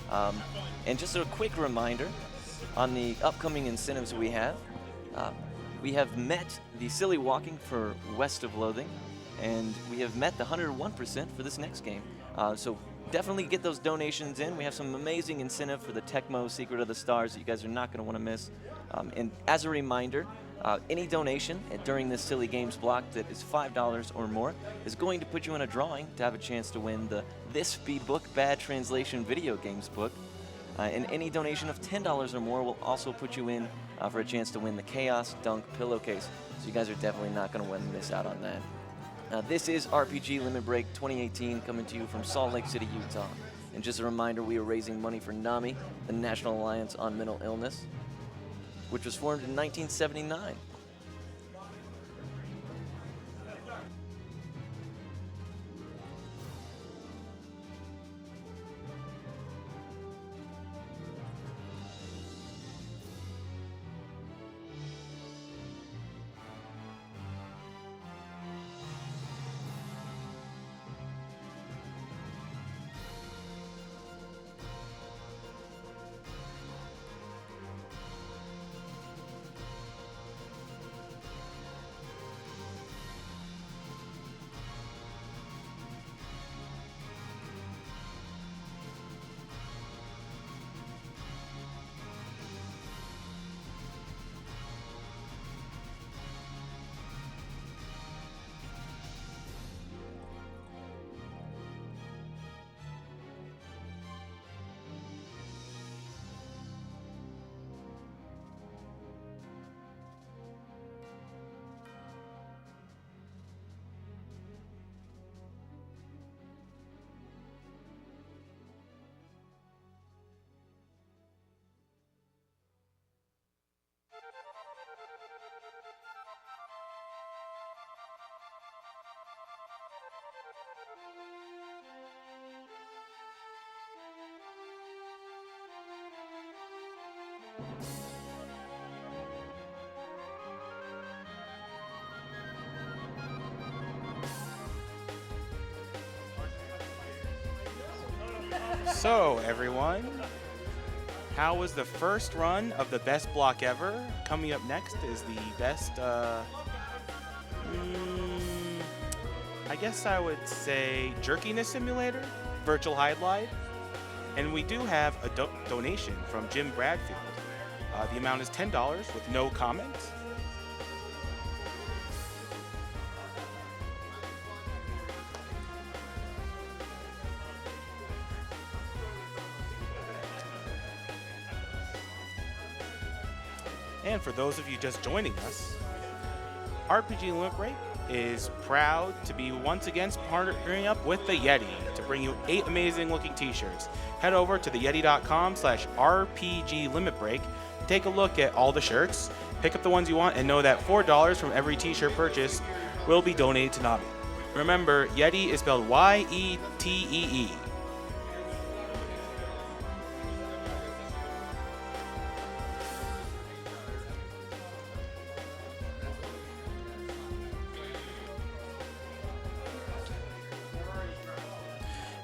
And just a quick reminder on the upcoming incentives we have. Uh, we have met the silly walking for West of Loathing, and we have met the 101% for this next game. So definitely get those donations in. We have some amazing incentive for the Tecmo Secret of the Stars that you guys are not going to want to miss. And as a reminder, any donation during this Silly Games block that is $5 or more is going to put you in a drawing to have a chance to win the This Be Book Bad Translation video games book. And any donation of $10 or more will also put you in for a chance to win the Chaos Dunk pillowcase. So you guys are definitely not going to want to miss out on that. This is RPG Limit Break 2018 coming to you from Salt Lake City, Utah. And just a reminder, we are raising money for NAMI, the National Alliance on Mental Illness, which was formed in 1979. So, everyone, how was the first run of the best block ever? Coming up next is the best, I guess I would say Jerkiness Simulator, Virtual Hydlide. And we do have a donation from Jim Bradfield. The amount is $10 with no comments. And for those of you just joining us, RPG Limit Break is proud to be once again partnering up with the Yeti to bring you 8 amazing looking t-shirts. Head over to theyeti.com/RPG Limit Break, take a look at all the shirts, pick up the ones you want, and know that $4 from every t-shirt purchase will be donated to NAMI. Remember, Yeti is spelled Y-E-T-E-E.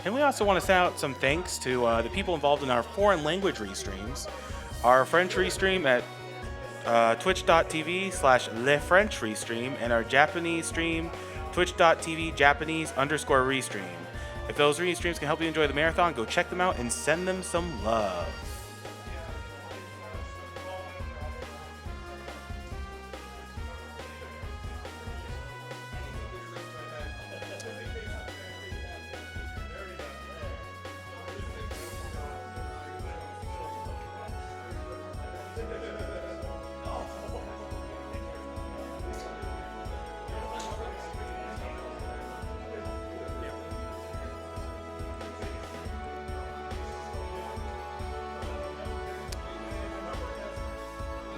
And we also want to send out some thanks to the people involved in our foreign language restreams. Our French restream at twitch.tv/lefrench restream, and our Japanese stream, twitch.tv Japanese_restream. If those restreams can help you enjoy the marathon, go check them out and send them some love.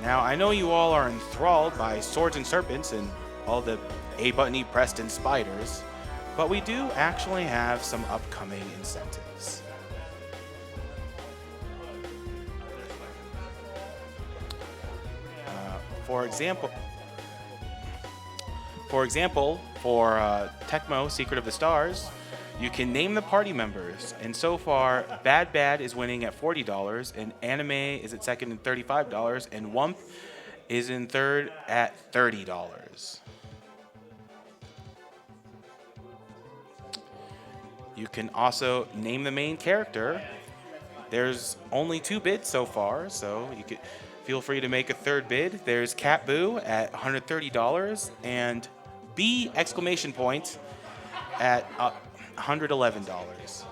Now, I know you all are enthralled by Swords and Serpents and all the A-button-y Preston spiders, but we do actually have some upcoming incentives. For example, for Tecmo Secret of the Stars, You can name the party members, and so far, Bad is winning at $40, and Anime is at second at $35, and Wump is in third at $30. You can also name the main character. There's only 2 bids so far, so you could feel free to make a third bid. There's Cat Boo at $130 and B exclamation point at $111.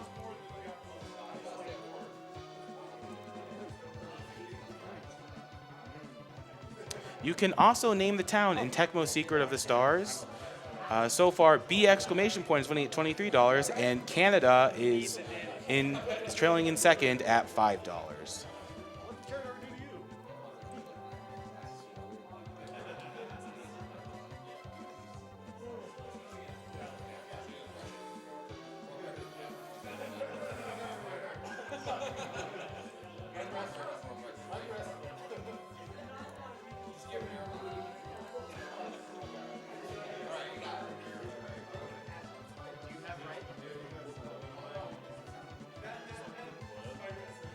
You can also name the town in Tecmo Secret of the Stars. So far, B exclamation point is winning at $23, and Canada is trailing in second at $5.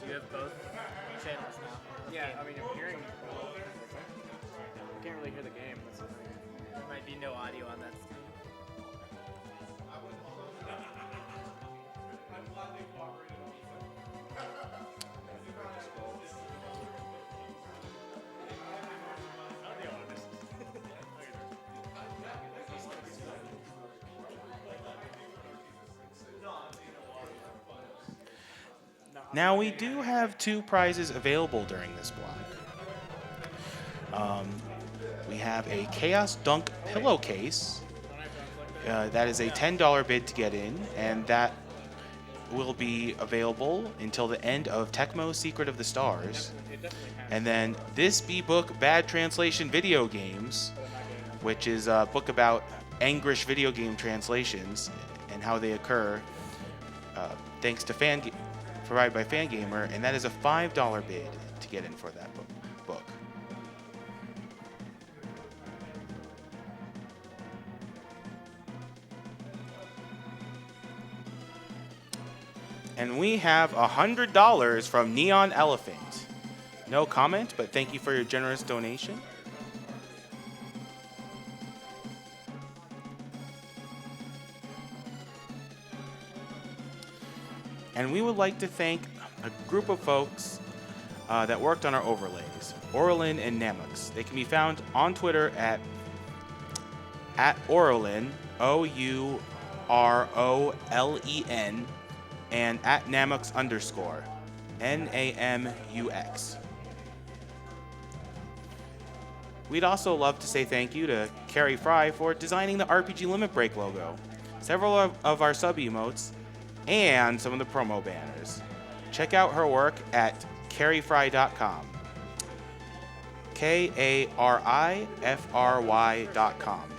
You have both channels now. Yeah, I mean, I'm hearing. I can't really hear the game. There might be no audio on that stream. Now, we do have 2 prizes available during this block. We have a Chaos Dunk pillowcase. That is a $10 bid to get in, and that will be available until the end of Tecmo Secret of the Stars. And then this B-Book Bad Translation Video Games, which is a book about English video game translations and how they occur, thanks to provided by Fangamer, and that is a $5 bid to get in for that book. And we have $100 from Neon Elephant. No comment, but thank you for your generous donation. And we would like to thank a group of folks that worked on our overlays, Orolin and Namux. They can be found on Twitter at Orolin, OUROLEN, and at Namux _ NAMUX. We'd also love to say thank you to Carrie Fry for designing the RPG Limit Break logo, several of our sub-emotes, and some of the promo banners. Check out her work at carriefry.com. KARIFRY.com.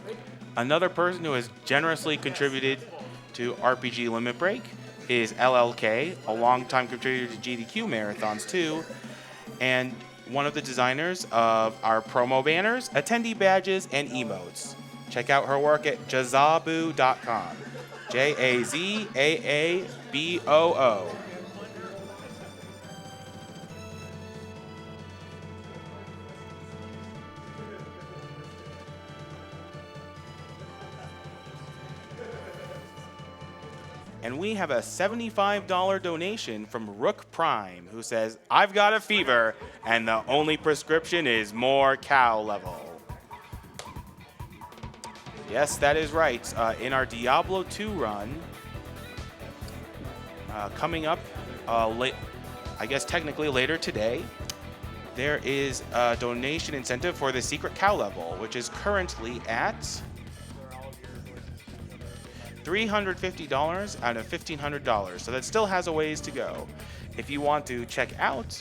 Wait. Another person who has generously contributed to RPG Limit Break is LLK, a longtime contributor to GDQ Marathons too, and one of the designers of our promo banners, attendee badges, and emotes. Check out her work at jazaboo.com. JAZAABOO. And we have a $75 donation from Rook Prime, who says, "I've got a fever, and the only prescription is more cow level." Yes, that is right. In our Diablo 2 run, coming up, I guess technically later today, there is a donation incentive for the secret cow level, which is currently at $350 out of $1,500, so that still has a ways to go. If you want to check out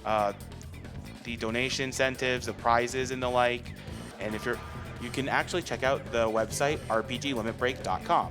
the donation incentives, the prizes, and the like, and if you can actually check out the website rpglimitbreak.com.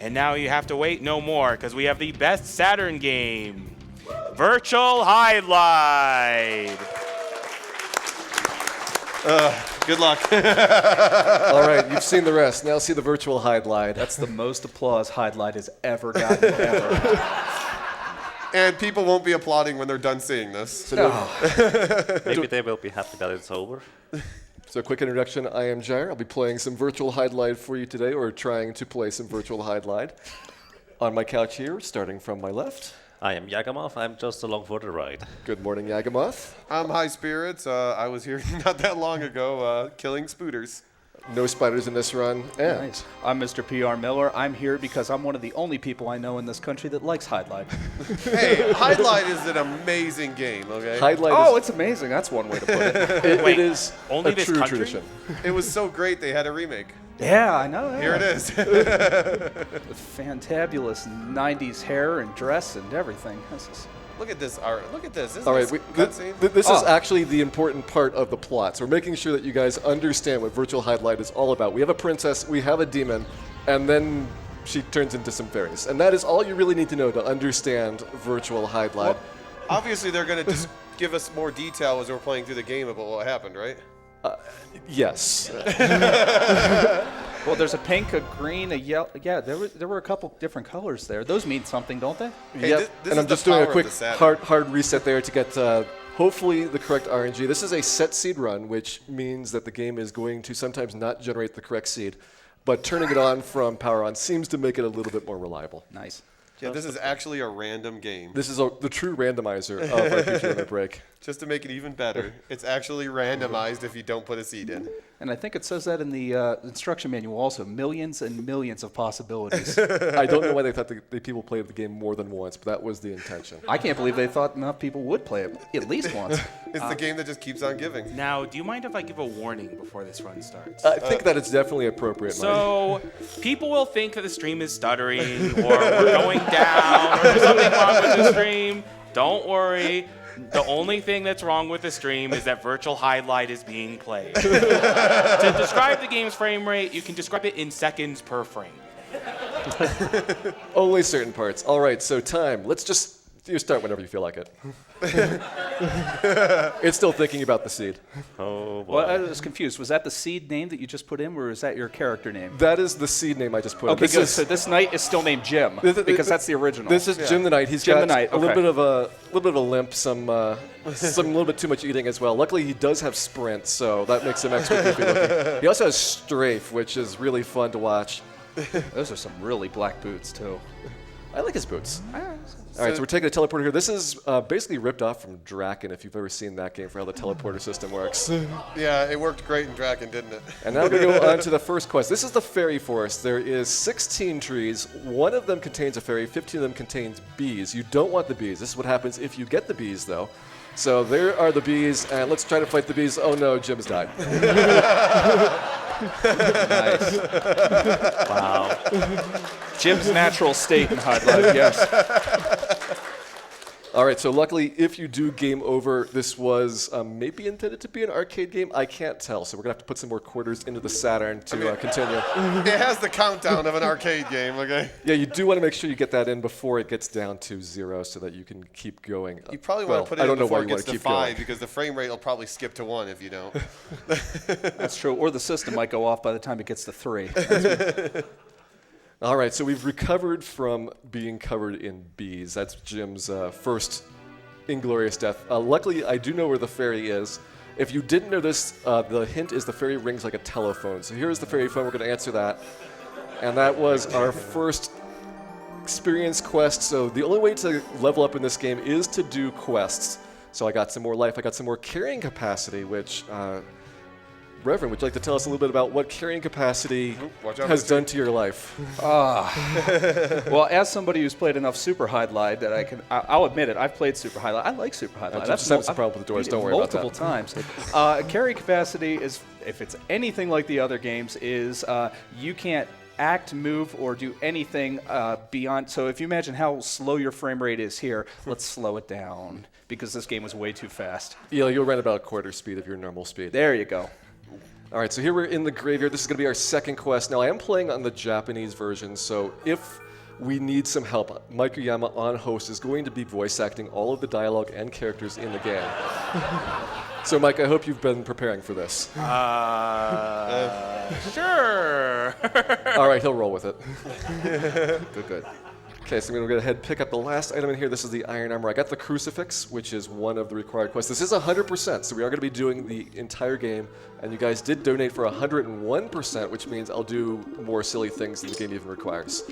And now you have to wait no more because we have the best Saturn game, Virtual Hydlide. Good luck. All right, you've seen the rest. Now see the Virtual Hydlide. That's the most applause Hydlide has ever gotten, ever. And people won't be applauding when they're done seeing this. Maybe they will be happy that it's over. So quick introduction, I am Gyre. I'll be playing some Virtual Hydlide for you today, or trying to play some Virtual Hydlide. On my couch here, starting from my left. I am Yagamoth. I'm just along for the ride. Good morning, Yagamoth. I'm High Spirits. I was here not that long ago killing spooters. No spiders in this run. And Nice. I'm Mr. PR Miller. I'm here because I'm one of the only people I know in this country that likes Hydlide. Hey, Hydlide is an amazing game, okay? Hydlide It's amazing. That's one way to put it. it is only a this true country? tradition. It was so great they had a remake. Yeah, I know. Here it is. Fantabulous 90s hair and dress and everything. Look at this art. Look at this. Isn't All right, this cutscene? this is actually the important part of the plot. So we're making sure that you guys understand what Virtual Hydlide is all about. We have a princess, we have a demon, and then she turns into some fairies. And that is all you really need to know to understand Virtual Hydlide. Well, obviously, they're going to just give us more detail as we're playing through the game about what happened, right? Yes. Well, there's a pink, a green, a yellow. Yeah, there were a couple different colors there. Those mean something, don't they? Hey, Yep. this And is I'm the just doing a power of quick the Saturn. hard reset there to get hopefully the correct RNG. This is a set seed run, which means that the game is going to sometimes not generate the correct seed, but turning it on from power on seems to make it a little bit more reliable. Nice. Yeah, this is actually a random game. This is the true randomizer of RPG Limit Break. Just to make it even better, it's actually randomized if you don't put a seed in. And I think it says that in the instruction manual also. Millions and millions of possibilities. I don't know why they thought the people played the game more than once, but that was the intention. I can't believe they thought enough people would play it at least once. It's the game that just keeps on giving. Now, do you mind if I give a warning before this run starts? I think that it's definitely appropriate, Mike. So, people will think that the stream is stuttering, or we're going down, or there's something wrong with the stream. Don't worry. The only thing that's wrong with the stream is that Virtual Hydlide is being played. To describe the game's frame rate, you can describe it in seconds per frame. Only certain parts. All right, so time. Let's just you start whenever you feel like it. It's still thinking about the seed. Oh, boy. Well, I was confused. Was that the seed name that you just put in, or is that your character name? That is the seed name I just put. Okay, in. good. So this knight is still named Jim, because that's the original. This is Jim the Knight. He's Jim got the Knight, a little okay. bit of a limp, some little bit too much eating as well. Luckily, he does have sprint, so that makes him extra goofy looking. He also has strafe, which is really fun to watch. Those are some really black boots, too. I like his boots. All right, so we're taking a teleporter here. This is basically ripped off from Draken, if you've ever seen that game, for how the teleporter system works. Yeah, it worked great in Draken, didn't it? And now we're going to go on to the first quest. This is the fairy forest. There is 16 trees. One of them contains a fairy. 15 of them contains bees. You don't want the bees. This is what happens if you get the bees, though. So there are the bees, and let's try to fight the bees. Oh, no, Jim's died. Nice. Wow. Jim's natural state in Hydlide, yes. All right, so luckily, if you do game over, this was maybe intended to be an arcade game. I can't tell, so we're going to have to put some more quarters into the Saturn to continue. It has the countdown of an arcade game, okay? Yeah, you do want to make sure you get that in before it gets down to 0 so that you can keep going. You probably Well, want to put it I in don't know before why it you gets want to to keep 5 going. because the frame rate will probably skip to 1 if you don't. That's true. Or the system might go off by the time it gets to 3. All right, so we've recovered from being covered in bees. That's Jim's first inglorious death. Luckily, I do know where the fairy is. If you didn't know this, the hint is the fairy rings like a telephone. So here's the fairy phone. We're going to answer that. And that was our first experience quest. So the only way to level up in this game is to do quests. So I got some more life. I got some more carrying capacity, which... Reverend, would you like to tell us a little bit about what carrying capacity Watch out, has Mr. done to your life? Well, as somebody who's played enough Super Hydlide that I'll admit it, I've played Super Hydlide. I like Super Hydlide. just have some problem with the doors. beat it Don't worry about that. multiple times. Carry capacity is, if it's anything like the other games, is you can't act, move, or do anything beyond. So if you imagine how slow your frame rate is here, let's slow it down because this game was way too fast. You'll run about a quarter speed of your normal speed. There you go. All right, so here we're in the graveyard. This is going to be our second quest. Now, I am playing on the Japanese version, so if we need some help, Mike Uyama on host is going to be voice acting all of the dialogue and characters in the game. So, Mike, I hope you've been preparing for this. Sure. All right, he'll roll with it. Good. Okay, so I'm going to go ahead and pick up the last item in here. This is the iron armor. I got the crucifix, which is one of the required quests. This is 100%, so we are going to be doing the entire game. And you guys did donate for 101%, which means I'll do more silly things than the game even requires.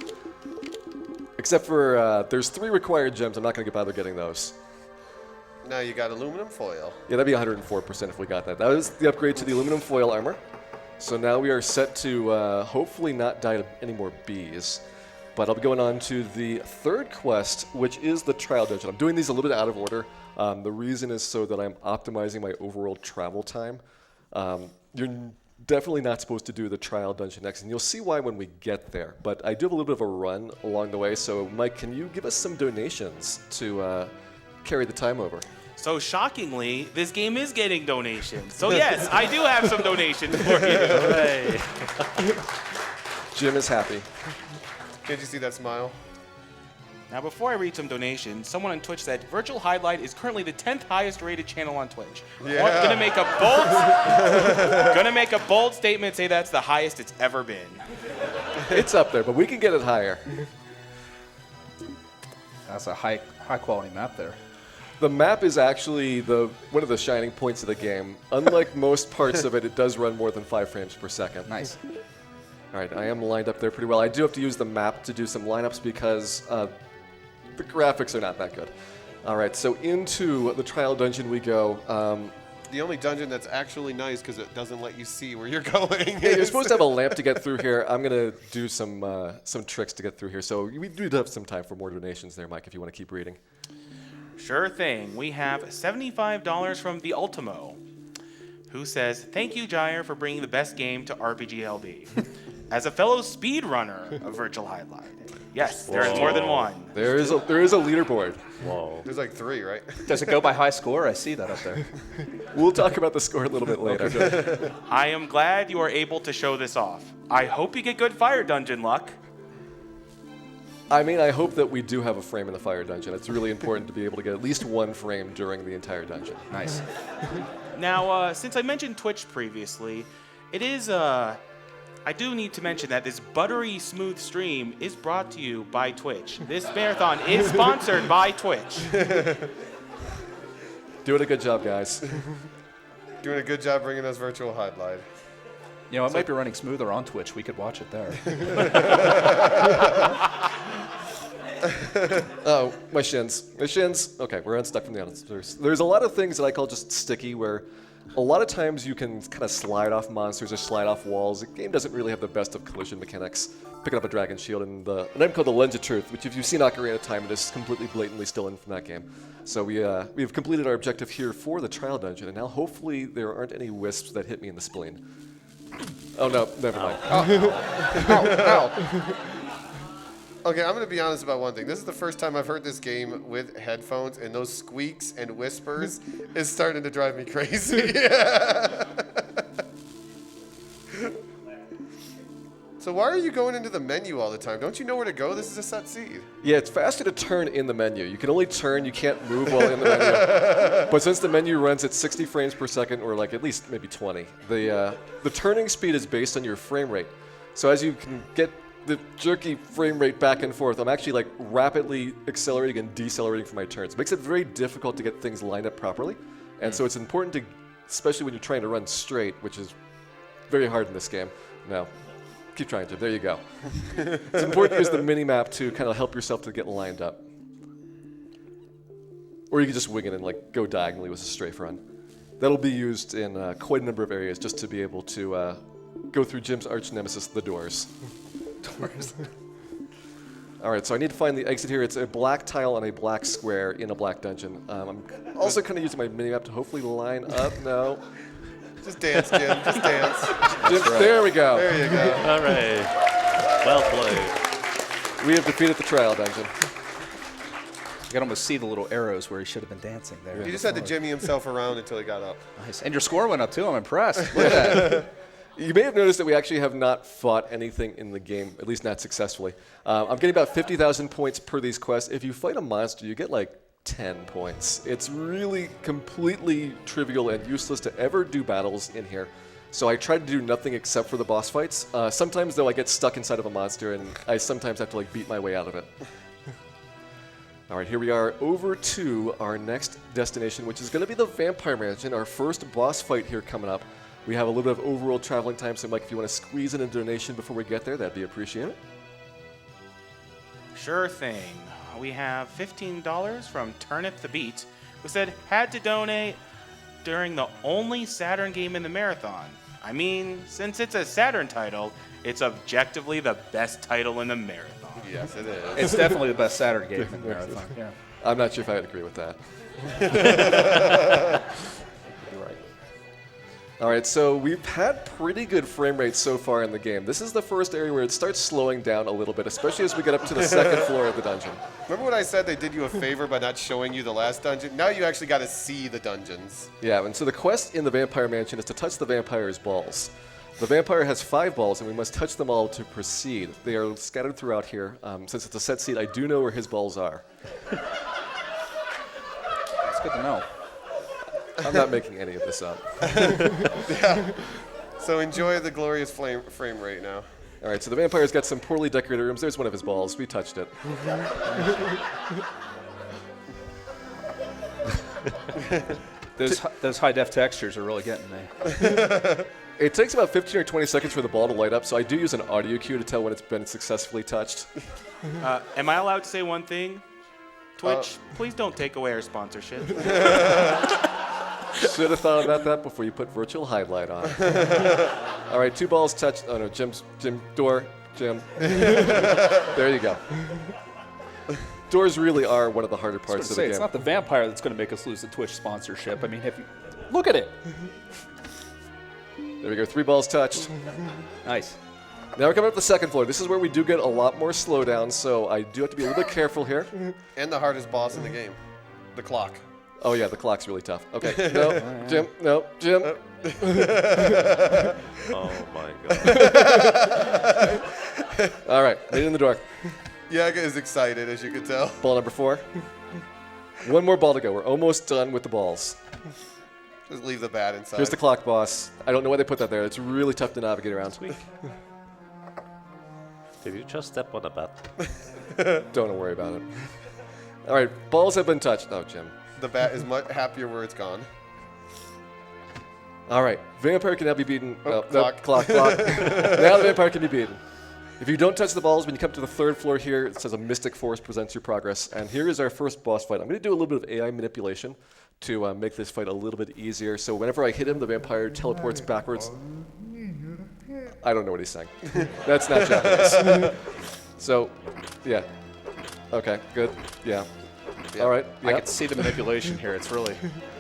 Except for, there's 3 required gems. I'm not going to bother getting those. Now you got aluminum foil. Yeah, that'd be 104% if we got that. That was the upgrade to the aluminum foil armor. So now we are set to hopefully not die to any more bees. But I'll be going on to the third quest, which is the trial dungeon. I'm doing these a little bit out of order. The reason is so that I'm optimizing my overall travel time. You're definitely not supposed to do the trial dungeon next, and you'll see why when we get there. But I do have a little bit of a run along the way, so Mike, can you give us some donations to carry the time over? So shockingly, this game is getting donations. So yes, I do have some donations for you. Jim is happy. Can't you see that smile? Now, before I read some donations, someone on Twitch said Virtual Hydlide is currently the 10th highest rated channel on Twitch. Yeah. Gonna make a bold statement, say that's the highest it's ever been. It's up there, but we can get it higher. That's a high quality map there. The map is actually one of the shining points of the game. Unlike most parts of it, it does run more than 5 frames per second. Nice. All right, I am lined up there pretty well. I do have to use the map to do some lineups because the graphics are not that good. All right, so into the trial dungeon we go. The only dungeon that's actually nice because it doesn't let you see where you're going. Yeah, you're supposed to have a lamp to get through here. I'm going to do some tricks to get through here. So we do have some time for more donations there, Mike, if you want to keep reading. Sure thing. We have $75 from the Ultimo, who says, "Thank you, Gyre, for bringing the best game to RPGLB. As a fellow speedrunner of Virtual Hydlide." Yes, there is more than one. There is a leaderboard. Whoa. There's like 3, right? Does it go by high score? I see that up there. We'll talk about the score a little bit later. I am glad you are able to show this off. I hope you get good fire dungeon luck. I mean, I hope that we do have a frame in the fire dungeon. It's really important to be able to get at least 1 frame during the entire dungeon. Nice. Now, since I mentioned Twitch previously, it is, I do need to mention that this buttery smooth stream is brought to you by Twitch. This marathon is sponsored by Twitch. Doing a good job, guys. Doing a good job bringing us Virtual Hydlide. You know, it might be running smoother on Twitch. We could watch it there. Oh, my shins. My shins. Okay, we're unstuck from the monsters. There's a lot of things that I call just sticky, where a lot of times you can kind of slide off monsters or slide off walls. The game doesn't really have the best of collision mechanics. Picking up a dragon shield and an item called the Lens of Truth, which if you've seen Ocarina of Time, it is completely blatantly stolen from that game. So we've completed our objective here for the trial dungeon, and now hopefully there aren't any wisps that hit me in the spleen. Oh no, never mind. Ow. Okay, I'm going to be honest about one thing. This is the first time I've heard this game with headphones, and those squeaks and whispers is starting to drive me crazy. So why are you going into the menu all the time? Don't you know where to go? This is a set seed. Yeah, it's faster to turn in the menu. You can only turn, you can't move while in the menu. But since the menu runs at 60 frames per second, or like at least maybe 20, the turning speed is based on your frame rate. So as you can get the jerky frame rate back and forth, I'm actually like rapidly accelerating and decelerating for my turns. It makes it very difficult to get things lined up properly. And so it's important to, especially when you're trying to run straight, which is very hard in this game. No. Keep trying to. There you go. It's important to use the mini-map to kind of help yourself to get lined up. Or you can just wing it and like go diagonally with a strafe run. That'll be used in quite a number of areas just to be able to go through Jim's arch nemesis, the doors. All right, so I need to find the exit here. It's a black tile on a black square in a black dungeon. I'm also kind of using my mini-map to hopefully line up. No. Just dance, Jim. Just dance. Jim, there we go. There you go. All right. Well played. We have defeated the trial dungeon. You can almost see the little arrows where he should have been dancing there. He just had to jimmy himself around until he got up. Nice. And your score went up, too. I'm impressed. Look at that. You may have noticed that we actually have not fought anything in the game, at least not successfully. I'm getting about 50,000 points per these quests. If you fight a monster, you get like 10 points. It's really completely trivial and useless to ever do battles in here. So I try to do nothing except for the boss fights. Sometimes, though, I get stuck inside of a monster, and I sometimes have to like beat my way out of it. All right, here we are over to our next destination, which is going to be the Vampire Mansion, our first boss fight here coming up. We have a little bit of overworld traveling time, so Mike, if you want to squeeze in a donation before we get there, that'd be appreciated. Sure thing. We have $15 from Turnip the Beat, who said, had to donate during the only Saturn game in the marathon. I mean, since it's a Saturn title, it's objectively the best title in the marathon. Yes, it is. It's definitely the best Saturn game in the marathon. Yeah. I'm not sure if I would agree with that. You're right. All right, so we've had pretty good frame rates so far in the game. This is the first area where it starts slowing down a little bit, especially as we get up to the second floor of the dungeon. Remember when I said they did you a favor by not showing you the last dungeon? Now you actually got to see the dungeons. Yeah, and so the quest in the Vampire Mansion is to touch the vampire's balls. The vampire has 5 balls, and we must touch them all to proceed. They are scattered throughout here. Since it's a set seat, I do know where his balls are. It's good to know. I'm not making any of this up. Yeah. So enjoy the glorious frame rate now. All right, so the vampire's got some poorly decorated rooms. There's one of his balls. We touched it. Those high-def textures are really getting me. It takes about 15 or 20 seconds for the ball to light up, so I do use an audio cue to tell when it's been successfully touched. Am I allowed to say one thing? Twitch, please don't take away our sponsorship. Should have thought about that before you put virtual Hydlide on. All right, 2 balls touched. Oh no, Jim, door, Jim. There you go. Doors really are one of the harder parts of the game. It's not the vampire that's going to make us lose the Twitch sponsorship. I mean, look at it. There we go, 3 balls touched. Nice. Now we're coming up the second floor. This is where we do get a lot more slowdown, so I do have to be a little bit careful here. And the hardest boss in the game, the clock. Oh yeah, the clock's really tough. Okay, no, Jim, no, Jim. Oh my god. All right, made it in the door. Yaga is excited, as you can tell. Ball number 4. 1 more ball to go. We're almost done with the balls. Just leave the bat inside. Here's the clock boss. I don't know why they put that there. It's really tough to navigate around. Did you just step on a bat? Don't worry about it. All right, balls have been touched. Oh, Jim. The bat is much happier where it's gone. All right, vampire can now be beaten. Oh, clock. clock. Now the vampire can be beaten. If you don't touch the balls, when you come to the 3rd floor here, it says a mystic force presents your progress. And here is our first boss fight. I'm going to do a little bit of AI manipulation to make this fight a little bit easier. So whenever I hit him, the vampire teleports backwards. I don't know what he's saying. That's not Japanese. So, yeah. Okay, good. Yeah. All right. I Yeah. can see the manipulation here. It's really,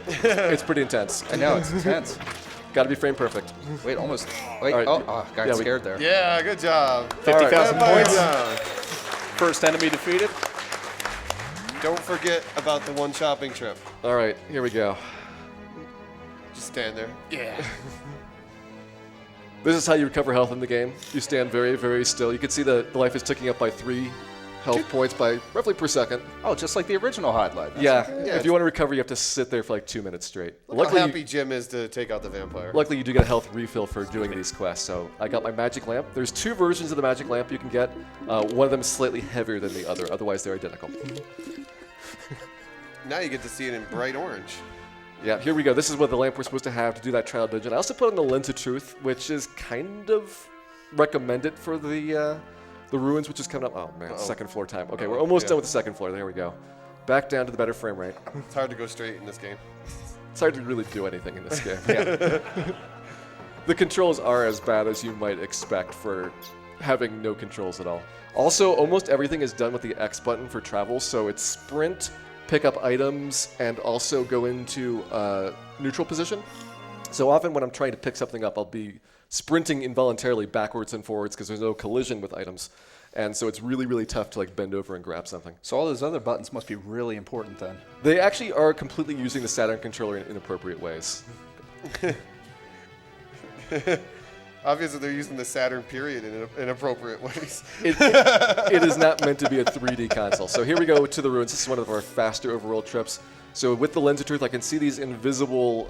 It's pretty intense. I know, it's intense. Got to be frame perfect. Wait, almost. Wait, All right. got Yeah, scared there. Yeah, good job. 50,000 Vampire points. down. First enemy defeated. Don't forget about the one shopping trip. All right, here we go. Just stand there. Yeah. This is how you recover health in the game. You stand very, very still. You can see the life is ticking up by 3 health points by roughly per second. Oh, just like the original Hydlide. Yeah, Yeah, if you want to recover, you have to sit there for like 2 minutes straight. Look how happy Jim is to take out the vampire. Luckily, you do get a health refill for doing these quests. So I got my magic lamp. There's 2 versions of the magic lamp you can get. One of them is slightly heavier than the other. Otherwise, they're identical. Now you get to see it in bright orange. Yeah, here we go. This is what the lamp we're supposed to have to do that trial dungeon. I also put on the Lens of Truth, which is kind of recommended for the ruins, which is coming up. Oh man, second floor time. Okay, we're almost done with the second floor. There we go. Back down to the better frame rate. It's hard to go straight in this game. It's hard to really do anything in this game. Yeah. The controls are as bad as you might expect for having no controls at all. Also, almost everything is done with the X button for travel, so it's sprint, pick up items, and also go into neutral position. So often when I'm trying to pick something up, I'll be sprinting involuntarily backwards and forwards because there's no collision with items. And so it's really, really tough to like bend over and grab something. So all those other buttons must be really important then. They actually are completely using the Saturn controller in inappropriate ways. Obviously, they're using the Saturn period in inappropriate ways. It is not meant to be a 3D console. So here we go to the ruins. This is one of our faster overworld trips. So with the lens of truth, I can see these invisible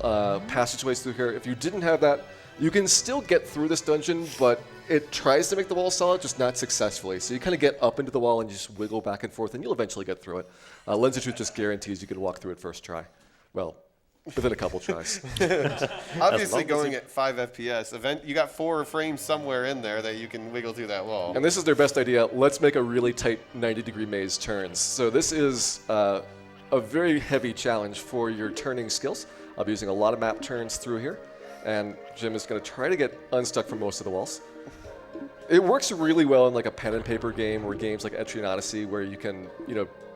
passageways through here. If you didn't have that, you can still get through this dungeon, but it tries to make the wall solid, just not successfully. So you kind of get up into the wall and you just wiggle back and forth, and you'll eventually get through it. Lens of truth just guarantees you can walk through it first try. Well, within a couple tries. Obviously, going at 5 FPS, you got 4 frames somewhere in there that you can wiggle through that wall. And this is their best idea. Let's make a really tight 90-degree maze turns. So this is a very heavy challenge for your turning skills. I'll be using a lot of map turns through here. And Jim is going to try to get unstuck from most of the walls. It works really well in like a pen and paper game or games like Etrian Odyssey where you can,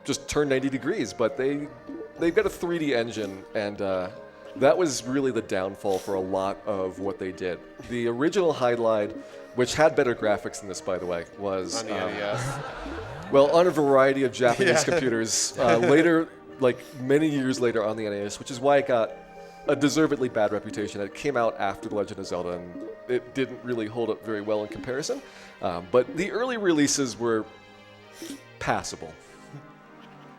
just turn 90 degrees, but they've got a 3D engine, and that was really the downfall for a lot of what they did. The original Hydlide, which had better graphics than this, by the way, was On the NES. well, on a variety of Japanese computers later, like many years later on the NES, which is why it got a deservedly bad reputation. It came out after The Legend of Zelda, and it didn't really hold up very well in comparison. But the early releases were passable.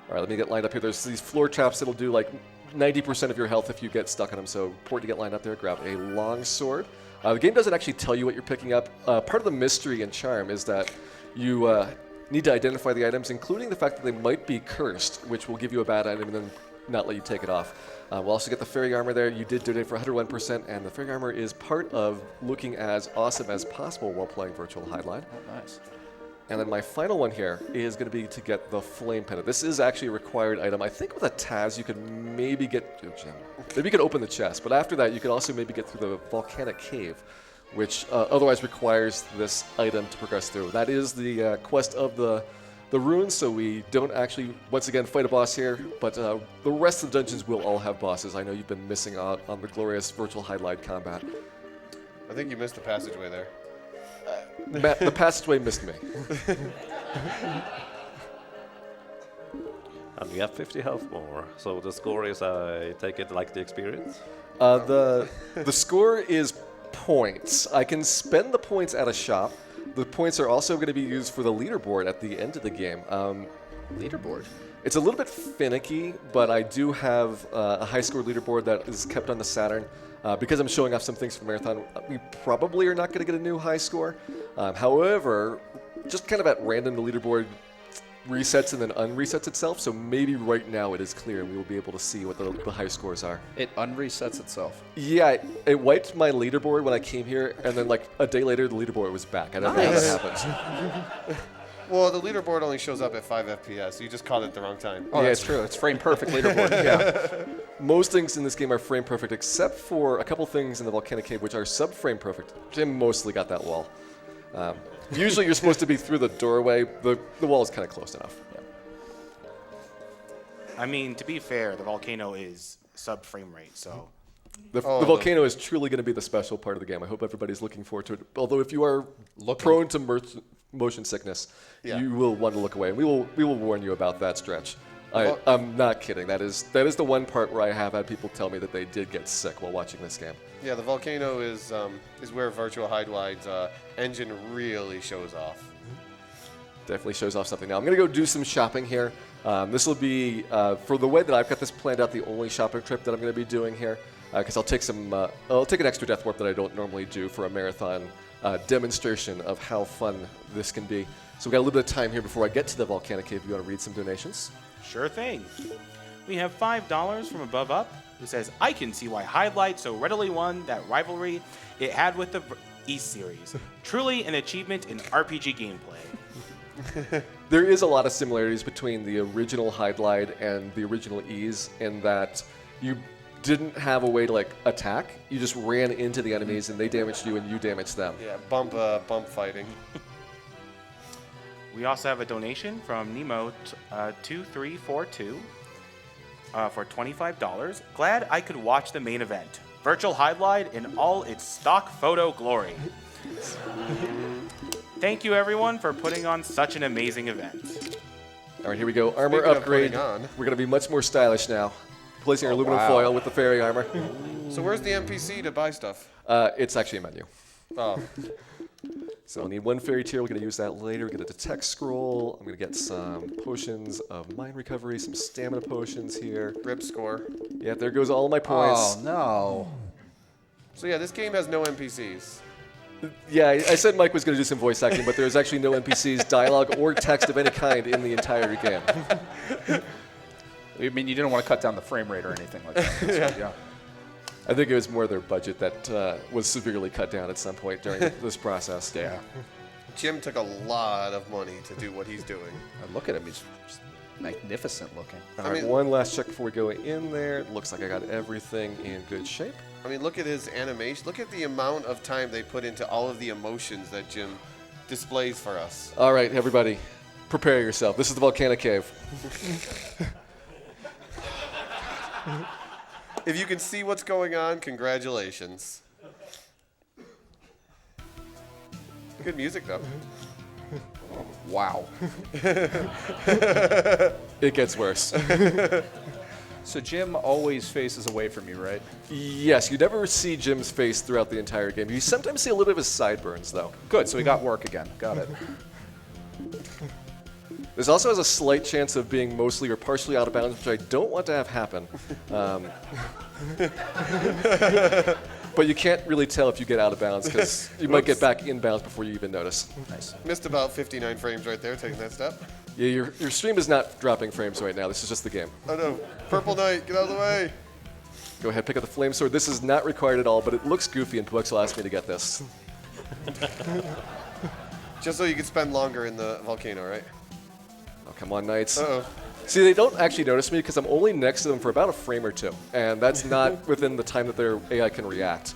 All right, let me get lined up here. There's these floor traps that'll do like 90% of your health if you get stuck on them, so important to get lined up there. Grab a long sword. The game doesn't actually tell you what you're picking up. Part of the mystery and charm is that you need to identify the items, including the fact that they might be cursed, which will give you a bad item and then not let you take it off. We'll also get the fairy armor there. You did donate for 101%, and the fairy armor is part of looking as awesome as possible while playing Virtual Hydlide. Oh, nice. And then my final one here is going to be to get the flame pendant. This is actually a required item. I think with a Taz you could maybe get... Oh, Jim. Maybe you could open the chest, but after that you could also maybe get through the volcanic cave, which otherwise requires this item to progress through. That is the quest of the runes, so we don't actually, once again, fight a boss here, but the rest of the dungeons will all have bosses. I know you've been missing out on the glorious Virtual Hydlide combat. I think you missed the passageway there. The passageway missed me. And you have 50 health more. So the score is, I take it, like the experience? The score is points. I can spend the points at a shop. The points are also going to be used for the leaderboard at the end of the game. Leaderboard? It's a little bit finicky, but I do have a high score leaderboard that is kept on the Saturn. Because I'm showing off some things for Marathon, we probably are not going to get a new high score. However, just kind of at random, the leaderboard resets and then unresets itself, so maybe right now it is clear and we will be able to see what the high scores are. It unresets itself. Yeah, it wiped my leaderboard when I came here, and then like a day later, the leaderboard was back. I don't know how that happens. Well, the leaderboard only shows up at 5 FPS. You just called it the wrong time. Oh, yeah, that's true. It's frame perfect leaderboard. Yeah. Most things in this game are frame perfect, except for a couple things in the volcanic cave, which are sub-frame perfect. Jim mostly got that wall. Usually you're supposed to be through the doorway. The wall is kind of close enough. Yeah. I mean, to be fair, the volcano is sub-frame rate, so... The volcano is truly going to be the special part of the game. I hope everybody's looking forward to it. Although if you are prone to motion sickness, you will want to look away. And we will warn you about that stretch. I'm not kidding. That is the one part where I have had people tell me that they did get sick while watching this game. Yeah, the volcano is where Virtual Hydlide's engine really shows off. Definitely shows off something. Now I'm going to go do some shopping here. This will be, for the way that I've got this planned out, the only shopping trip that I'm going to be doing here. Because I'll take an extra death warp that I don't normally do for a marathon demonstration of how fun this can be. So we've got a little bit of time here before I get to the volcanic cave. If you want to read some donations? Sure thing. We have $5 from Above Up, who says, I can see why Hydlide so readily won that rivalry it had with the East series. Truly an achievement in RPG gameplay. There is a lot of similarities between the original Hydlide and the original Ease in that you didn't have a way to like attack. You just ran into the enemies and they damaged you and you damaged them. Yeah, bump fighting. We also have a donation from Nemo 2342 for $25. Glad I could watch the main event. Virtual Hydlide in all its stock photo glory. Thank you, everyone, for putting on such an amazing event. All right, here we go. Armor Speaking of upgrade. putting on. We're going to be much more stylish now. Placing our aluminum foil with the fairy armor. So where's the NPC to buy stuff? It's actually a menu. Oh. So we'll need one fairy tier. We're going to use that later. We're going to detect scroll. I'm going to get some potions of mind recovery, some stamina potions here. Rip score. Yeah, there goes all my points. Oh, no. So yeah, this game has no NPCs. Yeah, I said Mike was going to do some voice acting, but there's actually no NPCs, dialogue, or text of any kind in the entire game. I mean, you didn't want to cut down the frame rate or anything like that. So, yeah. I think it was more their budget that was severely cut down at some point during this process. Yeah. Jim took a lot of money to do what he's doing. Look at him. He's just magnificent looking. All right, mean- one last check before we go in there. It looks like I got everything in good shape. I mean, look at his animation. Look at the amount of time they put into all of the emotions that Jim displays for us. All right, everybody, prepare yourself. This is the volcanic cave. If you can see what's going on, congratulations. Good music, though. Wow. It gets worse. So Jim always faces away from you, right? Yes, you never see Jim's face throughout the entire game. You sometimes see a little bit of his sideburns, though. Good, so he got work again. Got it. This also has a slight chance of being mostly or partially out of bounds, which I don't want to have happen. But you can't really tell if you get out of bounds because you might get back in bounds before you even notice. Nice. Missed about 59 frames right there, taking that step. Yeah, your stream is not dropping frames right now. This is just the game. Oh no, Purple Knight, get out of the way. Go ahead, pick up the flame sword. This is not required at all, but it looks goofy, and Puexel asked me to get this. Just so you can spend longer in the volcano, right? Oh, come on, knights. Uh-oh. See, they don't actually notice me because I'm only next to them for about a frame or two, and that's not within the time that their AI can react.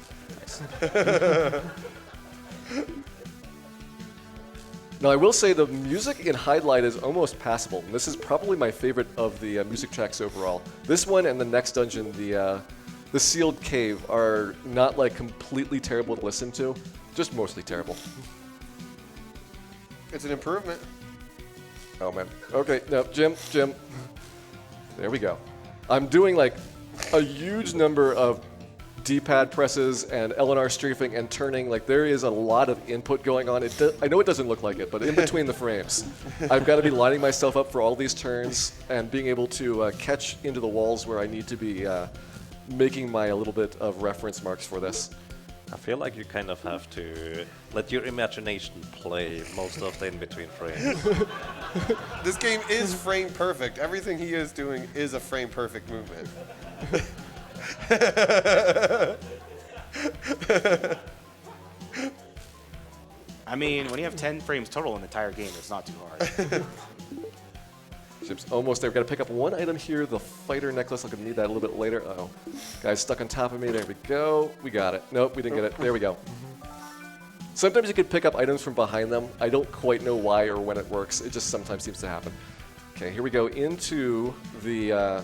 Now, I will say the music in Hydlide is almost passable. And this is probably my favorite of the music tracks overall. This one and the next dungeon, the sealed cave, are not like completely terrible to listen to, just mostly terrible. It's an improvement. Oh man. Okay, no, Jim. There we go. I'm doing like a huge number of D-pad presses and LNR strafing and turning. Like there is a lot of input going on. I know it doesn't look like it, but in between the frames, I've got to be lining myself up for all these turns and being able to catch into the walls where I need to be making my a little bit of reference marks for this. I feel like you kind of have to let your imagination play most of the in-between frames. This game is frame perfect. Everything he is doing is a frame perfect movement. I mean, when you have 10 frames total in the entire game, it's not too hard. Chip's almost there. We've got to pick up one item here, the fighter necklace. I'm going to need that a little bit later. Uh-oh. Guy's stuck on top of me. There we go. We got it. Nope, we didn't get it. There we go. Sometimes you can pick up items from behind them. I don't quite know why or when it works. It just sometimes seems to happen. Okay, here we go into the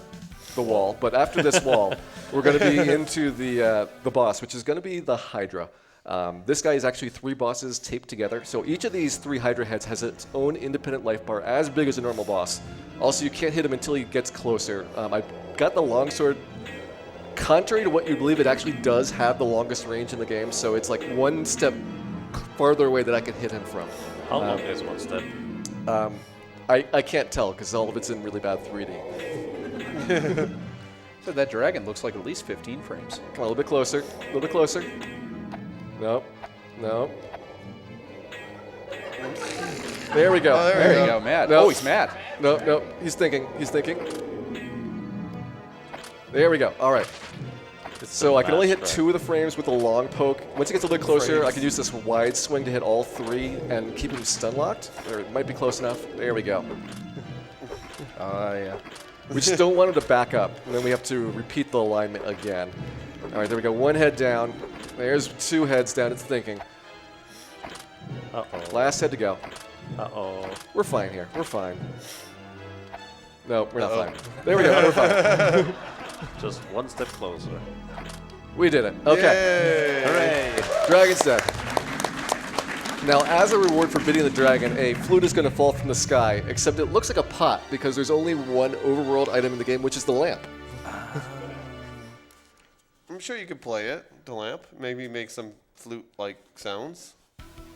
wall. But after this wall, we're going to be into the boss, which is going to be the Hydra. This guy is actually 3 bosses taped together. So each of these 3 Hydra heads has its own independent life bar, as big as a normal boss. Also, you can't hit him until he gets closer. I got the longsword. Contrary to what you believe, it actually does have the longest range in the game. So it's like one step farther away that I can hit him from. How long is one step? I can't tell because all of it's in really bad 3D. So that dragon looks like at least 15 frames. Come on, a little bit closer. A little bit closer. Nope. Nope. There we go. Oh, There you go, Matt. No. Oh, he's mad. No, no. He's thinking. He's thinking. There we go. All right. So I can only hit 2 of the frames with a long poke. Once he gets a little closer, I can use this wide swing to hit all 3 and keep him stun locked. Or it might be close enough. There we go. Yeah. We just don't want him to back up, and then we have to repeat the alignment again. All right, there we go. 1 head down. There's 2 heads down. It's thinking. Uh-oh. Last head to go. Uh-oh. We're fine here. We're fine. No, we're not fine. There we go. We're fine. Just one step closer. We did it. Okay. Yay. Hooray. Dragon's dead. Now, as a reward for beating the dragon, a flute is going to fall from the sky, except it looks like a pot because there's only one overworld item in the game, which is the lamp. I'm sure you could play it, the lamp. Maybe make some flute-like sounds.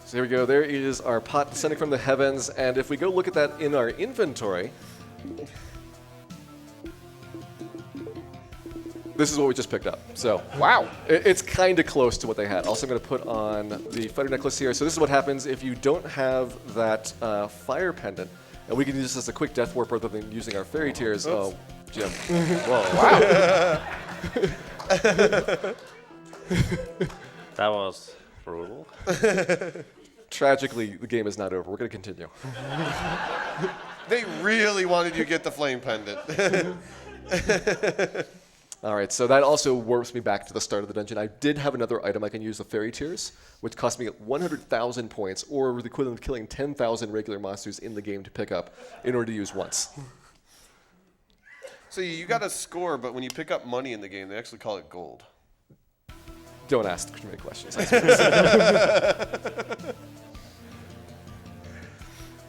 So here we go. There is our pot descending from the heavens, and if we go look at that in our inventory, this is what we just picked up. So Wow. it's kind of close to what they had. Also, I'm going to put on the fighter necklace here. So this is what happens if you don't have that fire pendant, and we can use this as a quick death warp rather than using our fairy tears. Oh, Jim. Whoa. Wow. That was brutal. Tragically, the game is not over. We're going to continue. They really wanted you to get the flame pendant. All right, so that also warps me back to the start of the dungeon. I did have another item I can use, the fairy tears, which cost me 100,000 points, or the equivalent of killing 10,000 regular monsters in the game to pick up in order to use once. So you got a score, but when you pick up money in the game, they actually call it gold. Don't ask too many questions. I suppose.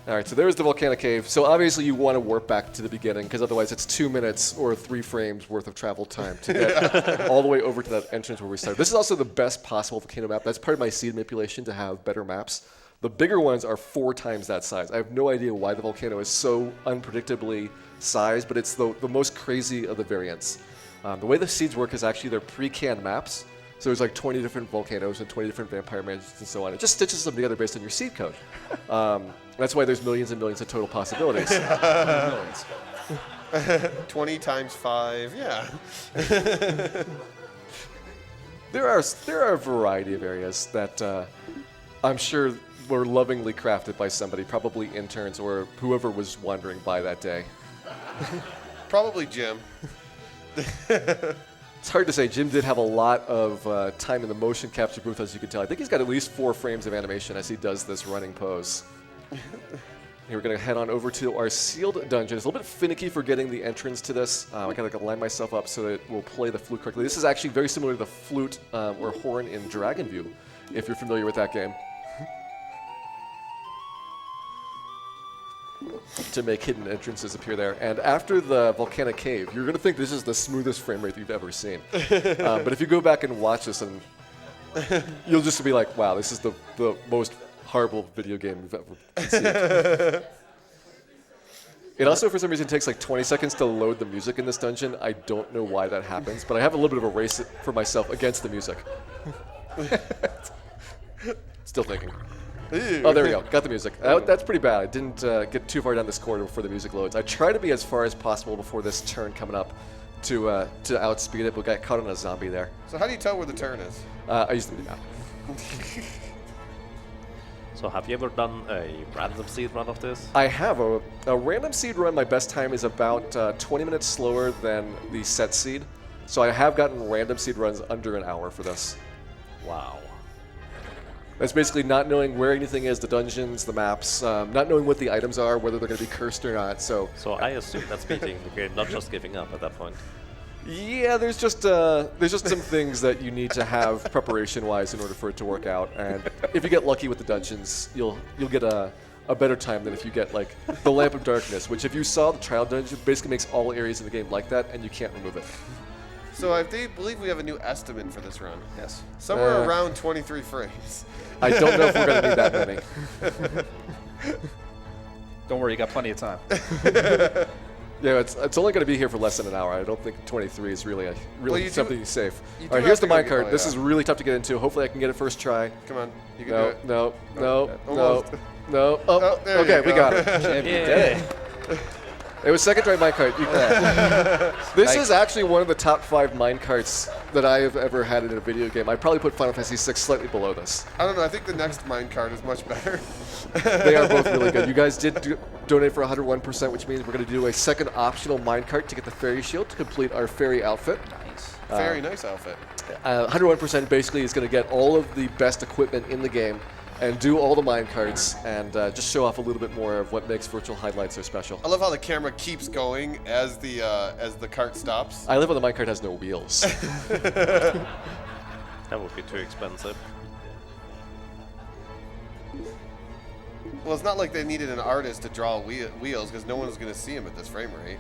All right, so there's the volcanic cave. So obviously you want to warp back to the beginning, because otherwise it's 2 minutes or 3 frames worth of travel time to get all the way over to that entrance where we started. This is also the best possible volcano map. That's part of my seed manipulation to have better maps. The bigger ones are 4 times that size. I have no idea why the volcano is so unpredictably sized, but it's the most crazy of the variants. The way the seeds work is actually they're pre-canned maps. So there's like 20 different volcanoes and 20 different vampire mansions and so on. It just stitches them together based on your seed code. That's why there's millions and millions of total possibilities. Millions. 20 times 5, yeah. There are a variety of areas that I'm sure were lovingly crafted by somebody, probably interns or whoever was wandering by that day. Probably Jim. It's hard to say. Jim did have a lot of time in the motion capture booth, as you can tell. I think he's got at least 4 frames of animation as he does this running pose. Here we're going to head on over to our sealed dungeon. It's a little bit finicky for getting the entrance to this. I got to line myself up so that it will play the flute correctly. This is actually very similar to the flute or horn in Dragon View, if you're familiar with that game. To make hidden entrances appear there. And after the volcanic cave, you're going to think this is the smoothest frame rate you've ever seen. But if you go back and watch this, and you'll just be like, wow, this is the most horrible video game you've ever conceived. It also, for some reason, takes like 20 seconds to load the music in this dungeon. I don't know why that happens, but I have a little bit of a race for myself against the music. Still thinking. Oh, there we go. Got the music. That's pretty bad. I didn't get too far down this corridor before the music loads. I try to be as far as possible before this turn coming up to outspeed it, but got caught on a zombie there. So how do you tell where the turn is? I used the map. So have you ever done a random seed run of this? I have. A random seed run, my best time is about 20 minutes slower than the set seed. So I have gotten random seed runs under an hour for this. Wow. That's basically not knowing where anything is, the dungeons, the maps, not knowing what the items are, whether they're going to be cursed or not. So I assume that's beating the game, not just giving up at that point. yeah, there's just some things that you need to have preparation-wise in order for it to work out. And if you get lucky with the dungeons, you'll get a better time than if you get like the Lamp of Darkness, which if you saw the trial dungeon, basically makes all areas in the game like that, and you can't remove it. So I believe we have a new estimate for this run. Yes. Somewhere around 23 frames. I don't know if we're going to need that many. Don't worry, you got plenty of time. Yeah, it's only going to be here for less than an hour. I don't think 23 is really something safe. You All right, do here's the have to go minecart. get- This yeah. is really tough to get into. Hopefully I can get it first try. Come on, you can do it. No. Almost. Oh, Oh, there okay, you we go. got it. Yeah. It was second try minecart. This is actually one of the top 5 minecarts that I have ever had in a video game. I'd probably put Final Fantasy VI slightly below this. I don't know. I think the next minecart is much better. They are both really good. You guys did donate for 101%, which means we're going to do a second optional minecart to get the fairy shield to complete our fairy outfit. Nice. Very nice outfit. 101% basically is going to get all of the best equipment in the game and do all the minecarts and just show off a little bit more of what makes Virtual Hydlide so special. I love how the camera keeps going as the cart stops. I love how the minecart has no wheels. That would be too expensive. Well, it's not like they needed an artist to draw wheels because no one was going to see him at this frame rate.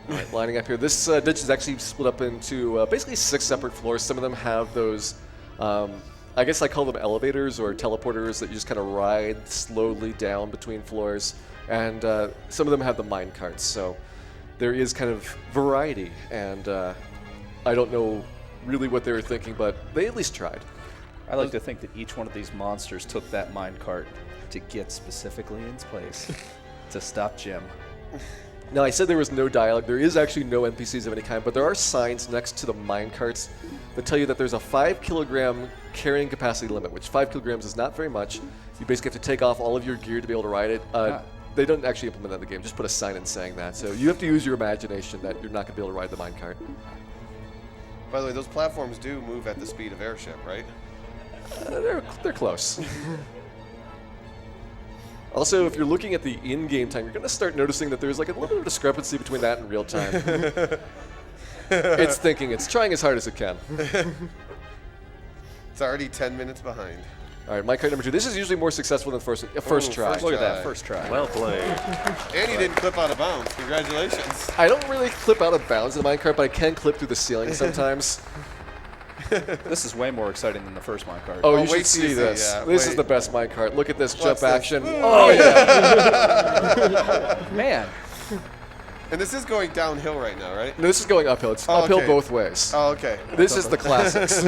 All right, lining up here. This ditch is actually split up into basically 6 separate floors. Some of them have those, I guess I call them elevators or teleporters that you just kind of ride slowly down between floors. And some of them have the mine carts. So there is kind of variety. And I don't know really what they were thinking, but they at least tried. I like to think that each one of these monsters took that minecart to get specifically in its place to stop Jim. Now, I said there was no dialogue. There is actually no NPCs of any kind, but there are signs next to the mine carts that tell you that there's a 5 kilogram carrying capacity limit, which 5 kilograms is not very much. You basically have to take off all of your gear to be able to ride it. They don't actually implement that in the game, just put a sign in saying that. So you have to use your imagination that you're not going to be able to ride the mine cart. By the way, those platforms do move at the speed of airship, right? They're close. Also, if you're looking at the in-game time, you're going to start noticing that there's like a little bit of discrepancy between that and real time. It's thinking, it's trying as hard as it can. It's already 10 minutes behind. All right, minecart number 2. This is usually more successful than first try. Look at that, first try. Well played. And you didn't clip out of bounds. Congratulations. I don't really clip out of bounds in the minecart, but I can clip through the ceiling sometimes. This is way more exciting than the first minecart. Oh, Oh, you wait should till you see see, this. yeah, This is wait. the best minecart. Look at this Watch jump this. action. Ooh. Oh, yeah. Man. And this is going downhill right now, right? No, this is going uphill. It's Oh, uphill okay. both ways. Oh, okay. This is the classics.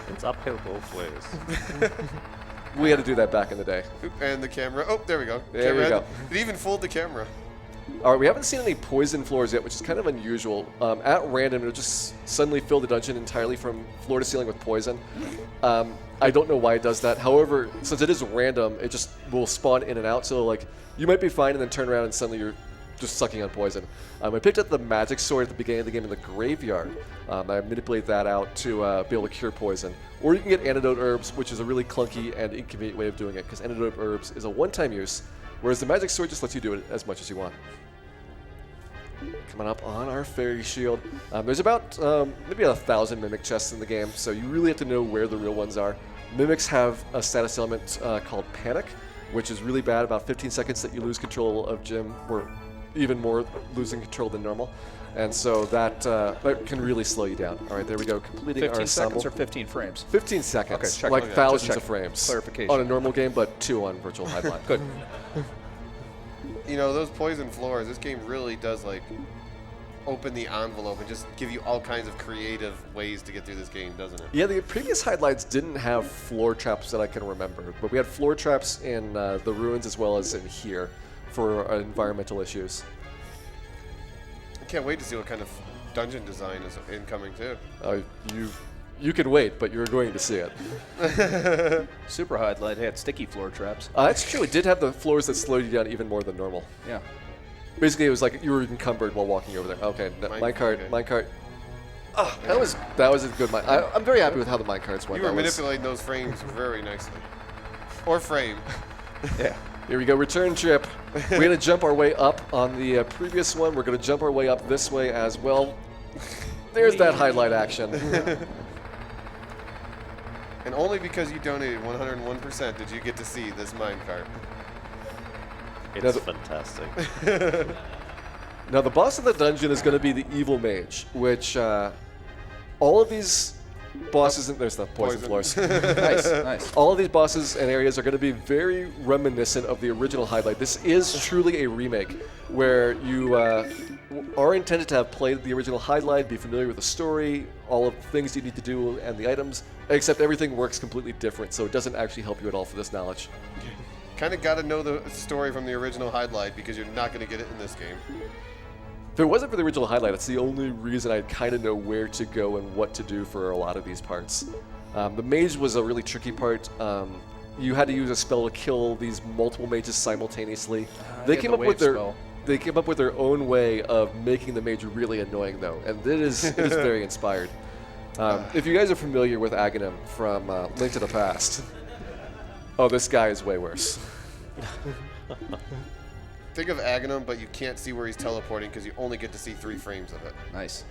It's uphill both ways. We had to do that back in the day. And the camera. Oh, there we go. There we camera. go. It even fooled the camera. All right, we haven't seen any poison floors yet, which is kind of unusual. At random, it'll just suddenly fill the dungeon entirely from floor to ceiling with poison. I don't know why it does that. However, since it is random, it just will spawn in and out. So, like, you might be fine and then turn around and suddenly you're just sucking on poison. I picked up the magic sword at the beginning of the game in the graveyard. I manipulate that out to be able to cure poison. Or you can get antidote herbs, which is a really clunky and inconvenient way of doing it, because antidote herbs is a one-time use, whereas the magic sword just lets you do it as much as you want. Coming up on our fairy shield. There's about maybe 1,000 mimic chests in the game, so you really have to know where the real ones are. Mimics have a status element called Panic, which is really bad, about 15 seconds that you lose control of Jim, or even more losing control than normal. And so that can really slow you down. All right, there we go, completing 15 our ensemble. seconds or 15 frames? 15 seconds, Okay, check. like Okay, thousands just of check. frames. Clarification. On a normal game, but 2 on Virtual Hydlide. Good. You know, those poison floors, this game really does, like, open the envelope and just give you all kinds of creative ways to get through this game, doesn't it? Yeah, the previous Hydlides didn't have floor traps that I can remember, but we had floor traps in the ruins as well as in here for environmental issues. I can't wait to see what kind of dungeon design is incoming, too. You can wait, but you're going to see it. Super Hydlide had sticky floor traps. That's true. It did have the floors that slowed you down even more than normal. Yeah. Basically, it was like you were encumbered while walking over there. Okay, minecart. Okay. Ah, that was a good mine. I'm very happy with how the minecarts went. You were That was- manipulating those frames very nicely. Or frame. Yeah. Here we go, return trip. We're going to jump our way up on the previous one. We're going to jump our way up this way as well. There's that highlight action. And only because you donated 101% did you get to see this minecart. It's fantastic. Now, the boss of the dungeon is going to be the evil mage, which all of these bosses, and there's the poison floors. Nice. All of these bosses and areas are going to be very reminiscent of the original Hydlide. This is truly a remake where you are intended to have played the original Hydlide, be familiar with the story, all of the things you need to do, and the items, except everything works completely different, so it doesn't actually help you at all for this knowledge. Kind of got to know the story from the original Hydlide because you're not going to get it in this game. If it wasn't for the original Hydlide, it's the only reason I kind of know where to go and what to do for a lot of these parts. The mage was a really tricky part. You had to use a spell to kill these multiple mages simultaneously. They came up with their own way of making the mage really annoying, though, and it is very inspired. If you guys are familiar with Aghanim from Link to the Past, Oh, this guy is way worse. Think of Aghanim, but you can't see where he's teleporting because you only get to see 3 frames of it. Nice.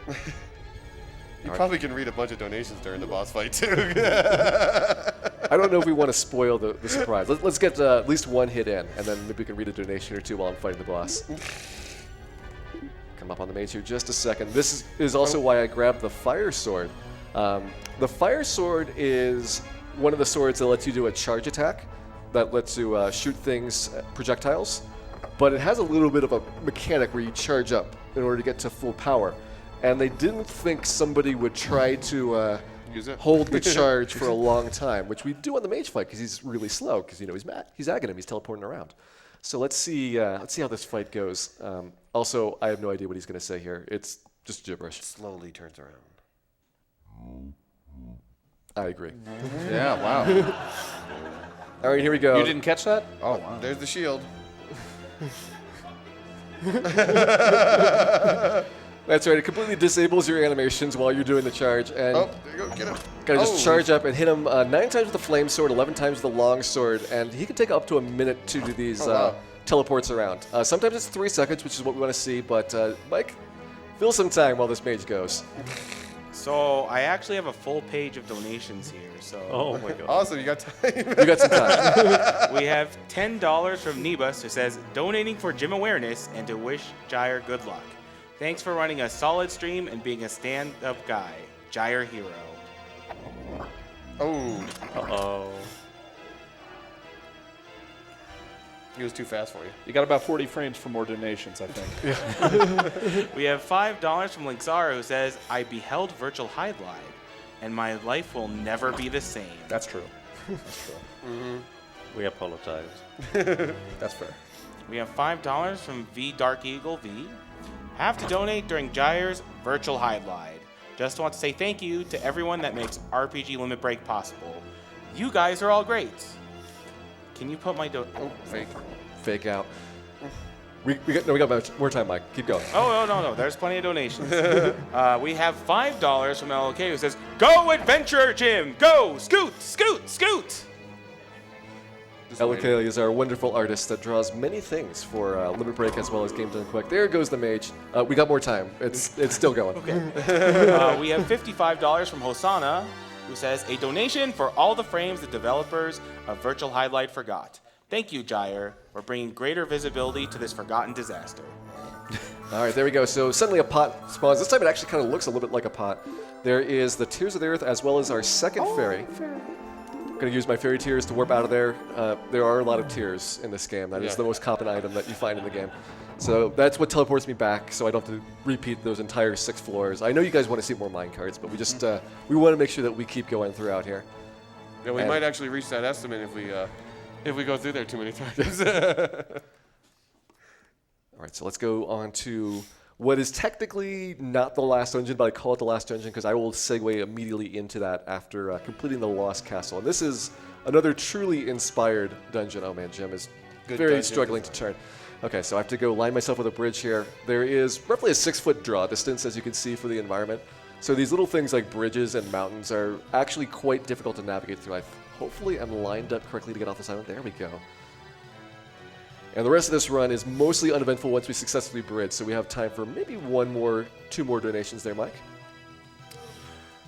You probably can read a bunch of donations during the boss fight, too. I don't know if we want to spoil the surprise. Let's get at least one hit in, and then maybe we can read a donation or two while I'm fighting the boss. Come up on the mage here just a second. This is also why I grabbed the fire sword. The fire sword is one of the swords that lets you do a charge attack that lets you shoot things, projectiles, but it has a little bit of a mechanic where you charge up in order to get to full power. And they didn't think somebody would try to Use it. hold the charge for a long time, which we do on the mage fight because he's really slow because he's Aghanim, he's teleporting around. So let's see how this fight goes. Also, I have no idea what he's going to say here. It's just gibberish. Slowly turns around. I agree. Yeah, wow. All right, here we go. You didn't catch that? Oh, wow. There's the shield. That's right. It completely disables your animations while you're doing the charge, and Oh, there you go. Get him. gotta just charge up and hit him 9 times with the flame sword, 11 times with the long sword, and he can take up to a minute to do these wow. teleports around. Sometimes it's 3 seconds, which is what we want to see, but Mike, fill some time while this mage goes. So I actually have a full page of donations here. So Oh my god. Awesome, you got time. You got some time. we have $10 from Nebus, who says, donating for gym awareness and to wish Gyre good luck. Thanks for running a solid stream and being a stand-up guy. Gyre Hero. Oh, Uh-oh. he was too fast for you. You got about 40 frames for more donations, I think. We have $5 from Linksara, who says, I beheld Virtual Hydlide, and my life will never be the same. That's true. That's true. We apologize. That's fair. We have $5 from V Dark Eagle V. Have to donate during Gyre's Virtual Hydlide. Just want to say thank you to everyone that makes RPG Limit Break possible. You guys are all great. Can you put my Oh, fake. Fake out. We got more time, Mike. Keep going. Oh, no. There's plenty of donations. We have $5 from LLK, who says, Go Adventure Jim! Go! Scoot! Scoot! Scoot! LK is our wonderful artist that draws many things for Limit Break as well as Game Done Quick. There goes the mage. We got more time. It's still going. Okay. We have $55 from Hosanna, who says, a donation for all the frames the developers of Virtual Hydlide forgot. Thank you, Gyre, for bringing greater visibility to this forgotten disaster. All right, there we go. So suddenly a pot spawns. This time it actually kind of looks a little bit like a pot. There is the Tears of the Earth as well as our second fairy. I'm going to use my fairy tears to warp out of there. There are a lot of tears in this game. That is the most common item that you find in the game. So that's what teleports me back, so I don't have to repeat those entire 6 floors. I know you guys want to see more mine cards, but we just we want to make sure that we keep going throughout here. Yeah, we might actually reach that estimate if we go through there too many times. All right, so let's go on to what is technically not the last dungeon, but I call it the last dungeon because I will segue immediately into that after completing the Lost Castle. And this is another truly inspired dungeon. Oh man, Jim is very struggling to turn. Okay, so I have to go line myself with a bridge here. There is roughly a 6-foot draw distance, as you can see, for the environment. So these little things like bridges and mountains are actually quite difficult to navigate through. Hopefully I'm lined up correctly to get off this island. There we go. And the rest of this run is mostly uneventful once we successfully bridge, so we have time for maybe 2 more donations there, Mike.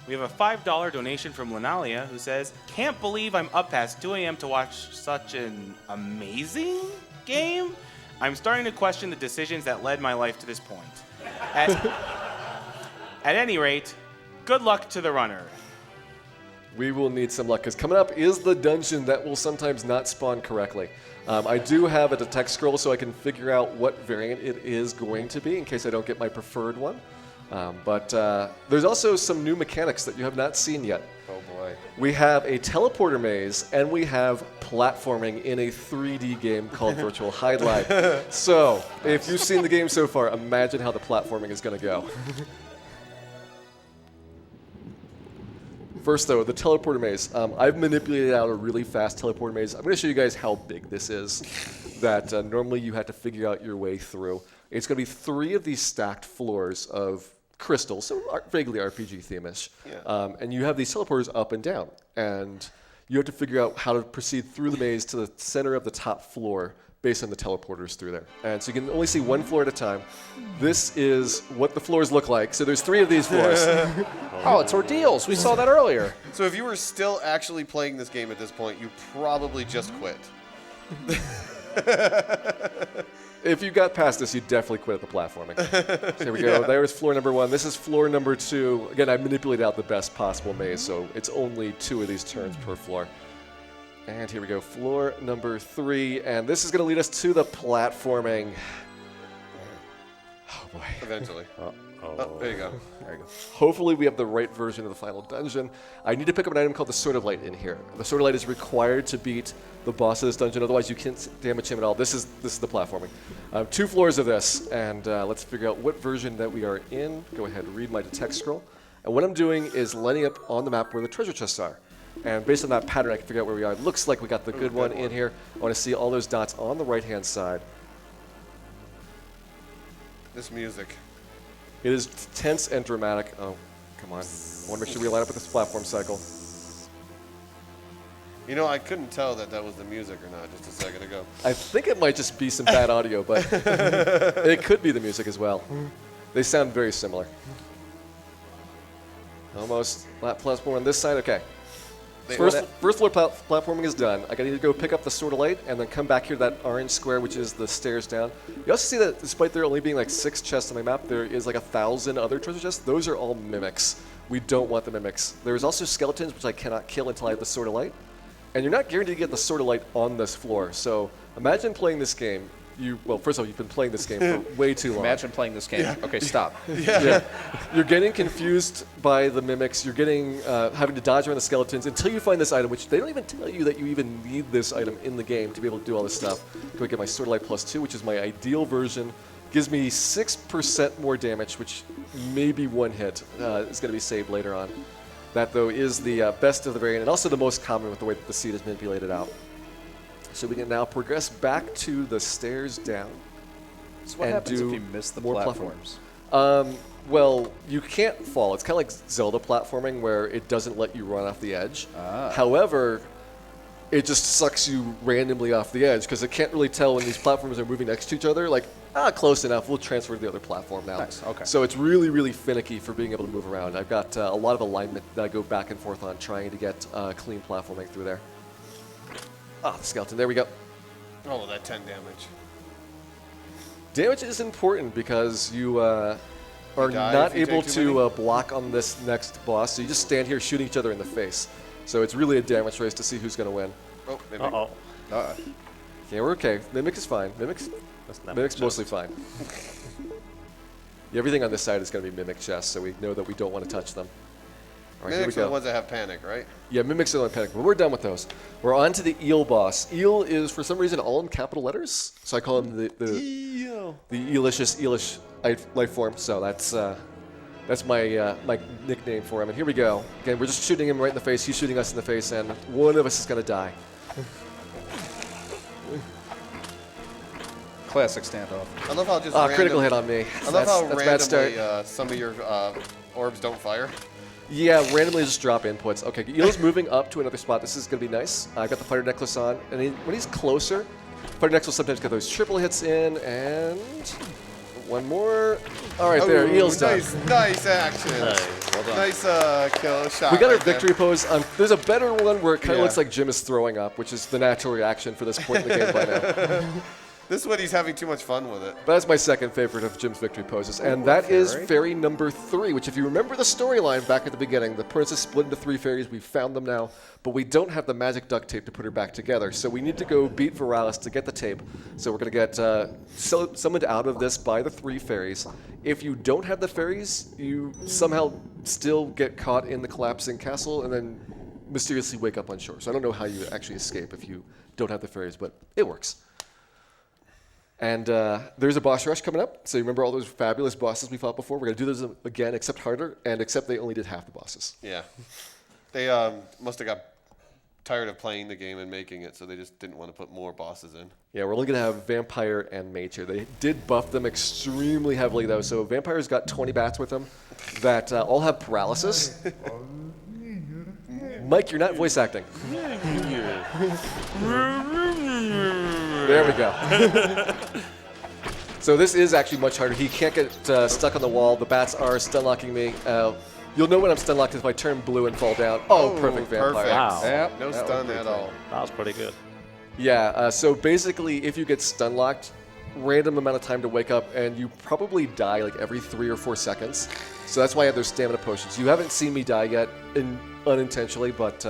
We have a $5 donation from Linalia, who says, can't believe I'm up past 2 a.m. to watch such an amazing game. I'm starting to question the decisions that led my life to this point. At any rate, good luck to the runner. We will need some luck, because coming up is the dungeon that will sometimes not spawn correctly. I do have a detect scroll so I can figure out what variant it is going to be in case I don't get my preferred one. But there's also some new mechanics that you have not seen yet. Oh boy. We have a teleporter maze, and we have platforming in a 3D game called Virtual Hydlide. So, if you've seen the game so far, imagine how the platforming is going to go. First, though, the teleporter maze. I've manipulated out a really fast teleporter maze. I'm going to show you guys how big this is that normally you have to figure out your way through. It's going to be 3 of these stacked floors of crystals, so vaguely RPG theme-ish. Yeah. And you have these teleporters up and down. And you have to figure out how to proceed through the maze to the center of the top floor based on the teleporters through there. And so you can only see one floor at a time. This is what the floors look like. So there's 3 of these floors. Oh, it's ordeals. We saw that earlier. So if you were still actually playing this game at this point, you probably just quit. If you got past this, you definitely quit at the platforming. So here we go. There's floor number 1. This is floor number 2. Again, I manipulated out the best possible maze, so it's only 2 of these turns per floor. And here we go, floor number 3, and this is going to lead us to the platforming. Oh boy. Eventually. Oh, there you go. There you go. Hopefully we have the right version of the final dungeon. I need to pick up an item called the Sword of Light in here. The Sword of Light is required to beat the boss of this dungeon, otherwise you can't damage him at all. This is the platforming. 2 floors of this, and let's figure out what version that we are in. Go ahead, read my detect scroll. And what I'm doing is lining up on the map where the treasure chests are. And based on that pattern, I can figure out where we are. It looks like we got the good one in here. I want to see all those dots on the right-hand side. This music. It is tense and dramatic. Oh, come on. I want to make sure we line up with this platform cycle. You know, I couldn't tell that was the music or not just a second ago. I think it might just be some bad audio, but it could be the music as well. They sound very similar. Almost flat platform on this side. Okay. First floor platforming is done. I need to go pick up the Sword of Light and then come back here to that orange square, which is the stairs down. You also see that despite there only being like 6 chests on my map, there is like 1,000 other treasure chests. Those are all mimics. We don't want the mimics. There's also skeletons, which I cannot kill until I have the Sword of Light. And you're not guaranteed to get the Sword of Light on this floor. So imagine playing this game. Well, first of all, you've been playing this game for way too long. Imagine playing this game. Yeah. Okay, stop. Yeah. You're getting confused by the mimics. You're getting having to dodge around the skeletons until you find this item, which they don't even tell you that you even need this item in the game to be able to do all this stuff. Go get my Sword of Light +2, which is my ideal version. Gives me 6% more damage, which maybe 1 hit is going to be saved later on. That, though, is the best of the variant and also the most common with the way that the seed is manipulated out. So we can now progress back to the stairs down. So what happens if you miss the platforms? Well, you can't fall. It's kind of like Zelda platforming where it doesn't let you run off the edge. However, it just sucks you randomly off the edge because it can't really tell when these platforms are moving next to each other. Like, close enough. We'll transfer to the other platform now. Nice. Okay. So it's really, really finicky for being able to move around. I've got a lot of alignment that I go back and forth on trying to get clean platforming through there. The skeleton. There we go. Oh, that 10 damage. Damage is important because you are not able to block on this next boss. So you just stand here shooting each other in the face. So it's really a damage race to see who's going to win. Oh, Mimic. Uh-oh. Yeah, we're okay. Mimic is fine. Mimic's mostly fine. Everything on this side is going to be Mimic chests, so we know that we don't want to touch them. All right, Mimics here we are go. the ones that have panic, right? Yeah, Mimics are the panic, but we're done with those. We're on to the Eel boss. Eel is, for some reason, all in capital letters, so I call him the Eelicious life form. So that's my my nickname for him. And here we go. Again, we're just shooting him right in the face. He's shooting us in the face, and one of us is going to die. Classic standoff. I love how just critical hit on me. I love how that's a bad start. randomly some of your orbs don't fire. Yeah, randomly just drop inputs. Okay, Eel's moving up to another spot. This is going to be nice. I got the fighter necklace on, and when he's closer, fighter necklace will sometimes get those triple hits in, and one more. All right, there, Eel's done. Nice action. Nice, well done. Nice kill shot. We got our right there. victory pose. There's a better one where it kind of Yeah. looks like Jim is throwing up, which is the natural reaction for this point in the game by now. This is when he's having too much fun with it. But that's my second favorite of Jim's victory poses, and that is fairy number 3, which if you remember the storyline back at the beginning, the princess split into 3 fairies. We found them now, but we don't have the magic duct tape to put her back together, so we need to go beat Viralis to get the tape. So we're going to get summoned out of this by the 3 fairies. If you don't have the fairies, you somehow still get caught in the collapsing castle and then mysteriously wake up on shore. So I don't know how you actually escape if you don't have the fairies, but it works. And there's a boss rush coming up. So you remember all those fabulous bosses we fought before? We're going to do those again, except harder, and except they only did half the bosses. Yeah. They must have got tired of playing the game and making it, so they just didn't want to put more bosses in. Yeah, we're only going to have Vampire and Mage here. They did buff them extremely heavily, though. So Vampire's got 20 bats with them that all have paralysis. Mike, you're not voice acting. There we go. So this is actually much harder. He can't get stuck on the wall. The bats are stun locking me. You'll know when I'm stun locked if I turn blue and fall down. Oh, perfect vampire. Perfect. Wow. Yep, No that stun was at pretty all. That was pretty good. Yeah, so basically if you get stun locked, random amount of time to wake up, and you probably die like every 3 or 4 seconds. So that's why I have those stamina potions. You haven't seen me die yet unintentionally, but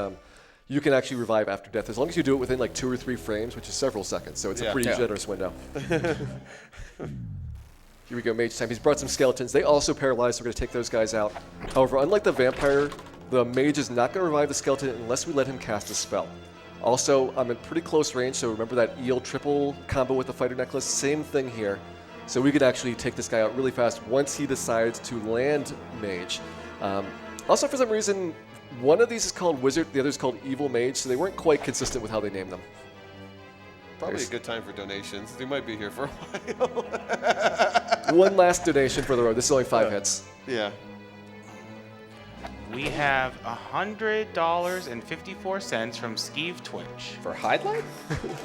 you can actually revive after death as long as you do it within like 2 or 3 frames, which is several seconds. So it's a pretty generous window. Here we go, mage time. He's brought some skeletons. They also paralyze, so we're going to take those guys out. However, unlike the vampire, the mage is not going to revive the skeleton unless we let him cast a spell. Also, I'm in pretty close range, so remember that eel triple combo with the fighter necklace? Same thing here. So we could actually take this guy out really fast once he decides to land mage. Also, for some reason, one of these is called wizard, the other is called evil mage, so they weren't quite consistent with how they named them. Probably a good time for donations. They might be here for a while. One last donation for the road. This is only 5 hits. Yeah. We have $100.54 from Skeeve Twitch. For Hydlide?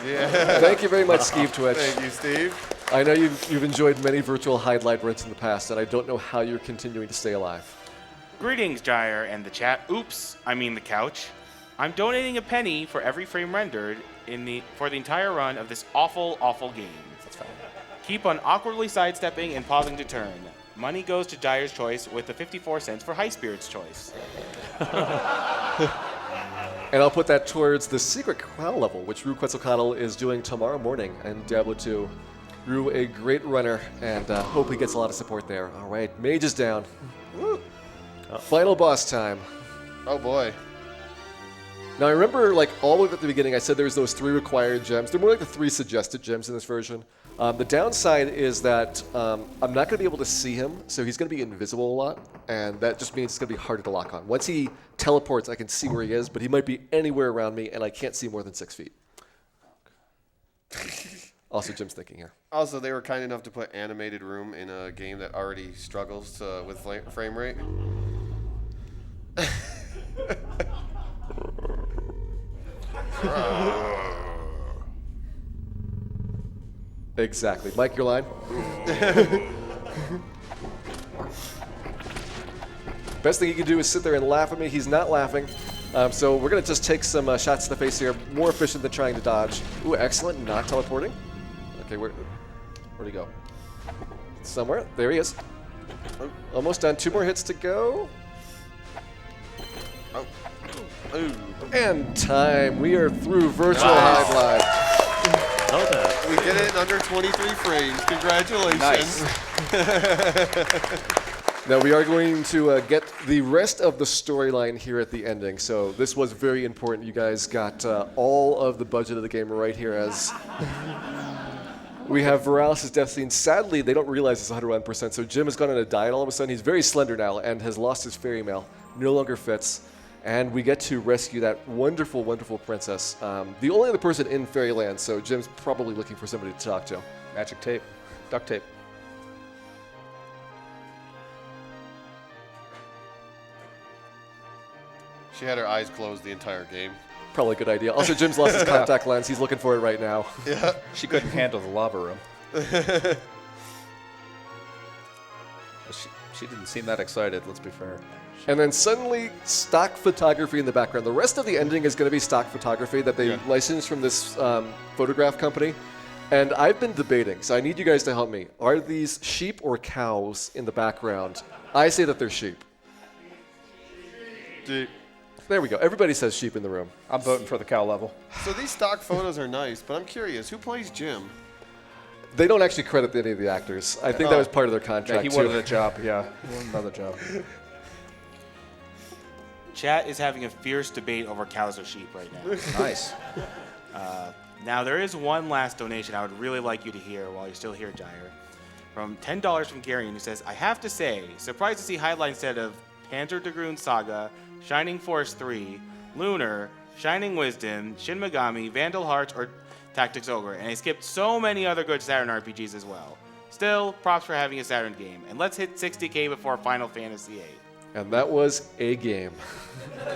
Yeah. Thank you very much, Steve Twitch. Thank you, Steve. I know you've enjoyed many virtual Hydlide runs in the past, and I don't know how you're continuing to stay alive. Greetings, Gyre and the chat. Oops, I mean the couch. I'm donating a penny for every frame rendered for the entire run of this awful, awful game. That's fine. Keep on awkwardly sidestepping and pausing to turn. Money goes to Gyre's choice with the 54 cents for High Spirit's choice. And I'll put that towards the secret crown level, which Rue Quetzalcoatl is doing tomorrow morning in Diablo 2. Rue, a great runner, and hope he gets a lot of support there. All right, mage is down. Woo. Final boss time. Oh boy. Now I remember, like all the way at the beginning, I said there was those 3 required gems. They're more like the 3 suggested gems in this version. The downside is that I'm not going to be able to see him, so he's going to be invisible a lot, and that just means it's going to be harder to lock on. Once he teleports, I can see where he is, but he might be anywhere around me, and I can't see more than 6 feet. Also, Jim's thinking here. Also, they were kind enough to put animated room in a game that already struggles with frame rate. Exactly. Mike, your line. Best thing he can do is sit there and laugh at me. He's not laughing. So we're going to just take some shots to the face here. More efficient than trying to dodge. Ooh, excellent. Not teleporting. Okay, where'd he go? Somewhere. There he is. Almost done. 2 more hits to go. Oh. Ooh. And time. We are through virtual Nice. Hydlide. Know that. We did it in under 23 frames. Congratulations. Nice. Now we are going to get the rest of the storyline here at the ending. So this was very important. You guys got all of the budget of the game right here as we have Veralis' death scene. Sadly, they don't realize it's 101%. So Jim has gone on a diet all of a sudden. He's very slender now and has lost his fairy mail. No longer fits. And we get to rescue that wonderful, wonderful princess. The only other person in Fairyland, so Jim's probably looking for somebody to talk to. Magic tape. Duct tape. She had her eyes closed the entire game. Probably a good idea. Also, Jim's lost his contact lens. He's looking for it right now. Yeah. She couldn't handle the lava room. She didn't seem that excited, let's be fair. And then suddenly, stock photography in the background. The rest of the ending is going to be stock photography that they licensed from this photograph company. And I've been debating, so I need you guys to help me. Are these sheep or cows in the background? I say that they're sheep. There we go. Everybody says sheep in the room. I'm voting for the cow level. So these stock photos are nice, but I'm curious, who plays Jim? They don't actually credit any of the actors. I think that was part of their contract, Yeah, he too. wanted a job, yeah. He wanted another job. Chat is having a fierce debate over cows or sheep right now. Nice. Now, there is one last donation I would really like you to hear while you're still here, Gyre. From $10 from Garion, who says, I have to say, surprised to see Hydlide instead of Panzer Dragoon Saga, Shining Force 3, Lunar, Shining Wisdom, Shin Megami, Vandal Hearts, or Tactics Ogre. And I skipped so many other good Saturn RPGs as well. Still, props for having a Saturn game. And let's hit 60K before Final Fantasy VIII. And that was a game.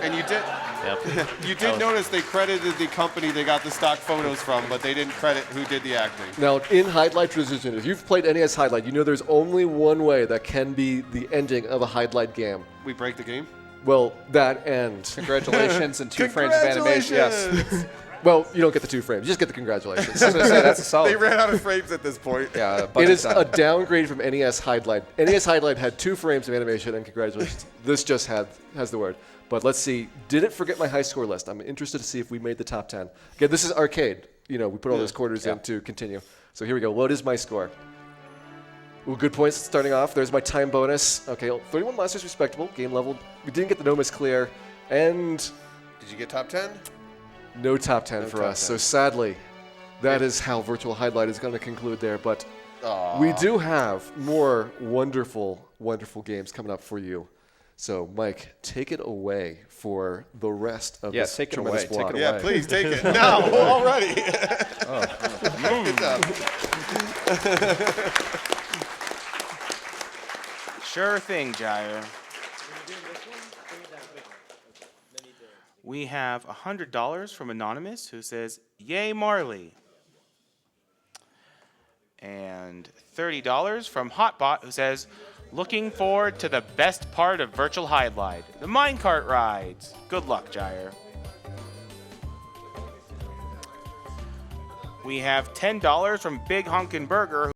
And you did Yep. you did notice they credited the company they got the stock photos from, but they didn't credit who did the acting. Now, in Hydlide tradition, if you've played NES Hydlide, you know there's only one way that can be the ending of a Hydlide game. We break the game? Well, that and... Congratulations and 2 frames of animation. Yes. Well, you don't get the 2 frames. You just get the congratulations. I was gonna say, that's a solid. They ran out of frames at this point. Yeah, It is a downgrade from NES Hydlide. NES Hydlide had 2 frames of animation, and congratulations. This just has the word. But let's see. Did it forget my high score list? I'm interested to see if we made the top 10. Again, this is arcade. You know, we put all those quarters in to continue. So here we go. What is my score? Ooh, good points starting off. There's my time bonus. Okay, 31 Masters respectable. Game level. We didn't get the no miss clear. And Did you get top 10? no top 10 No for top us. 10. So sadly, that is how Virtual Hydlide is going to conclude there. But Aw. we do have more wonderful, wonderful games coming up for you. So, Mike, take it away for the rest of this take it tremendous away, take block. it Yeah, please take it. Now, already. Good job. Sure thing, Gyre. We have $100 from Anonymous who says, "Yay, Marley." And $30 from Hotbot who says, "Looking forward to the best part of Virtual Hydlide, the minecart rides. Good luck, Gyre." We have $10 from Big Hunkin' Burger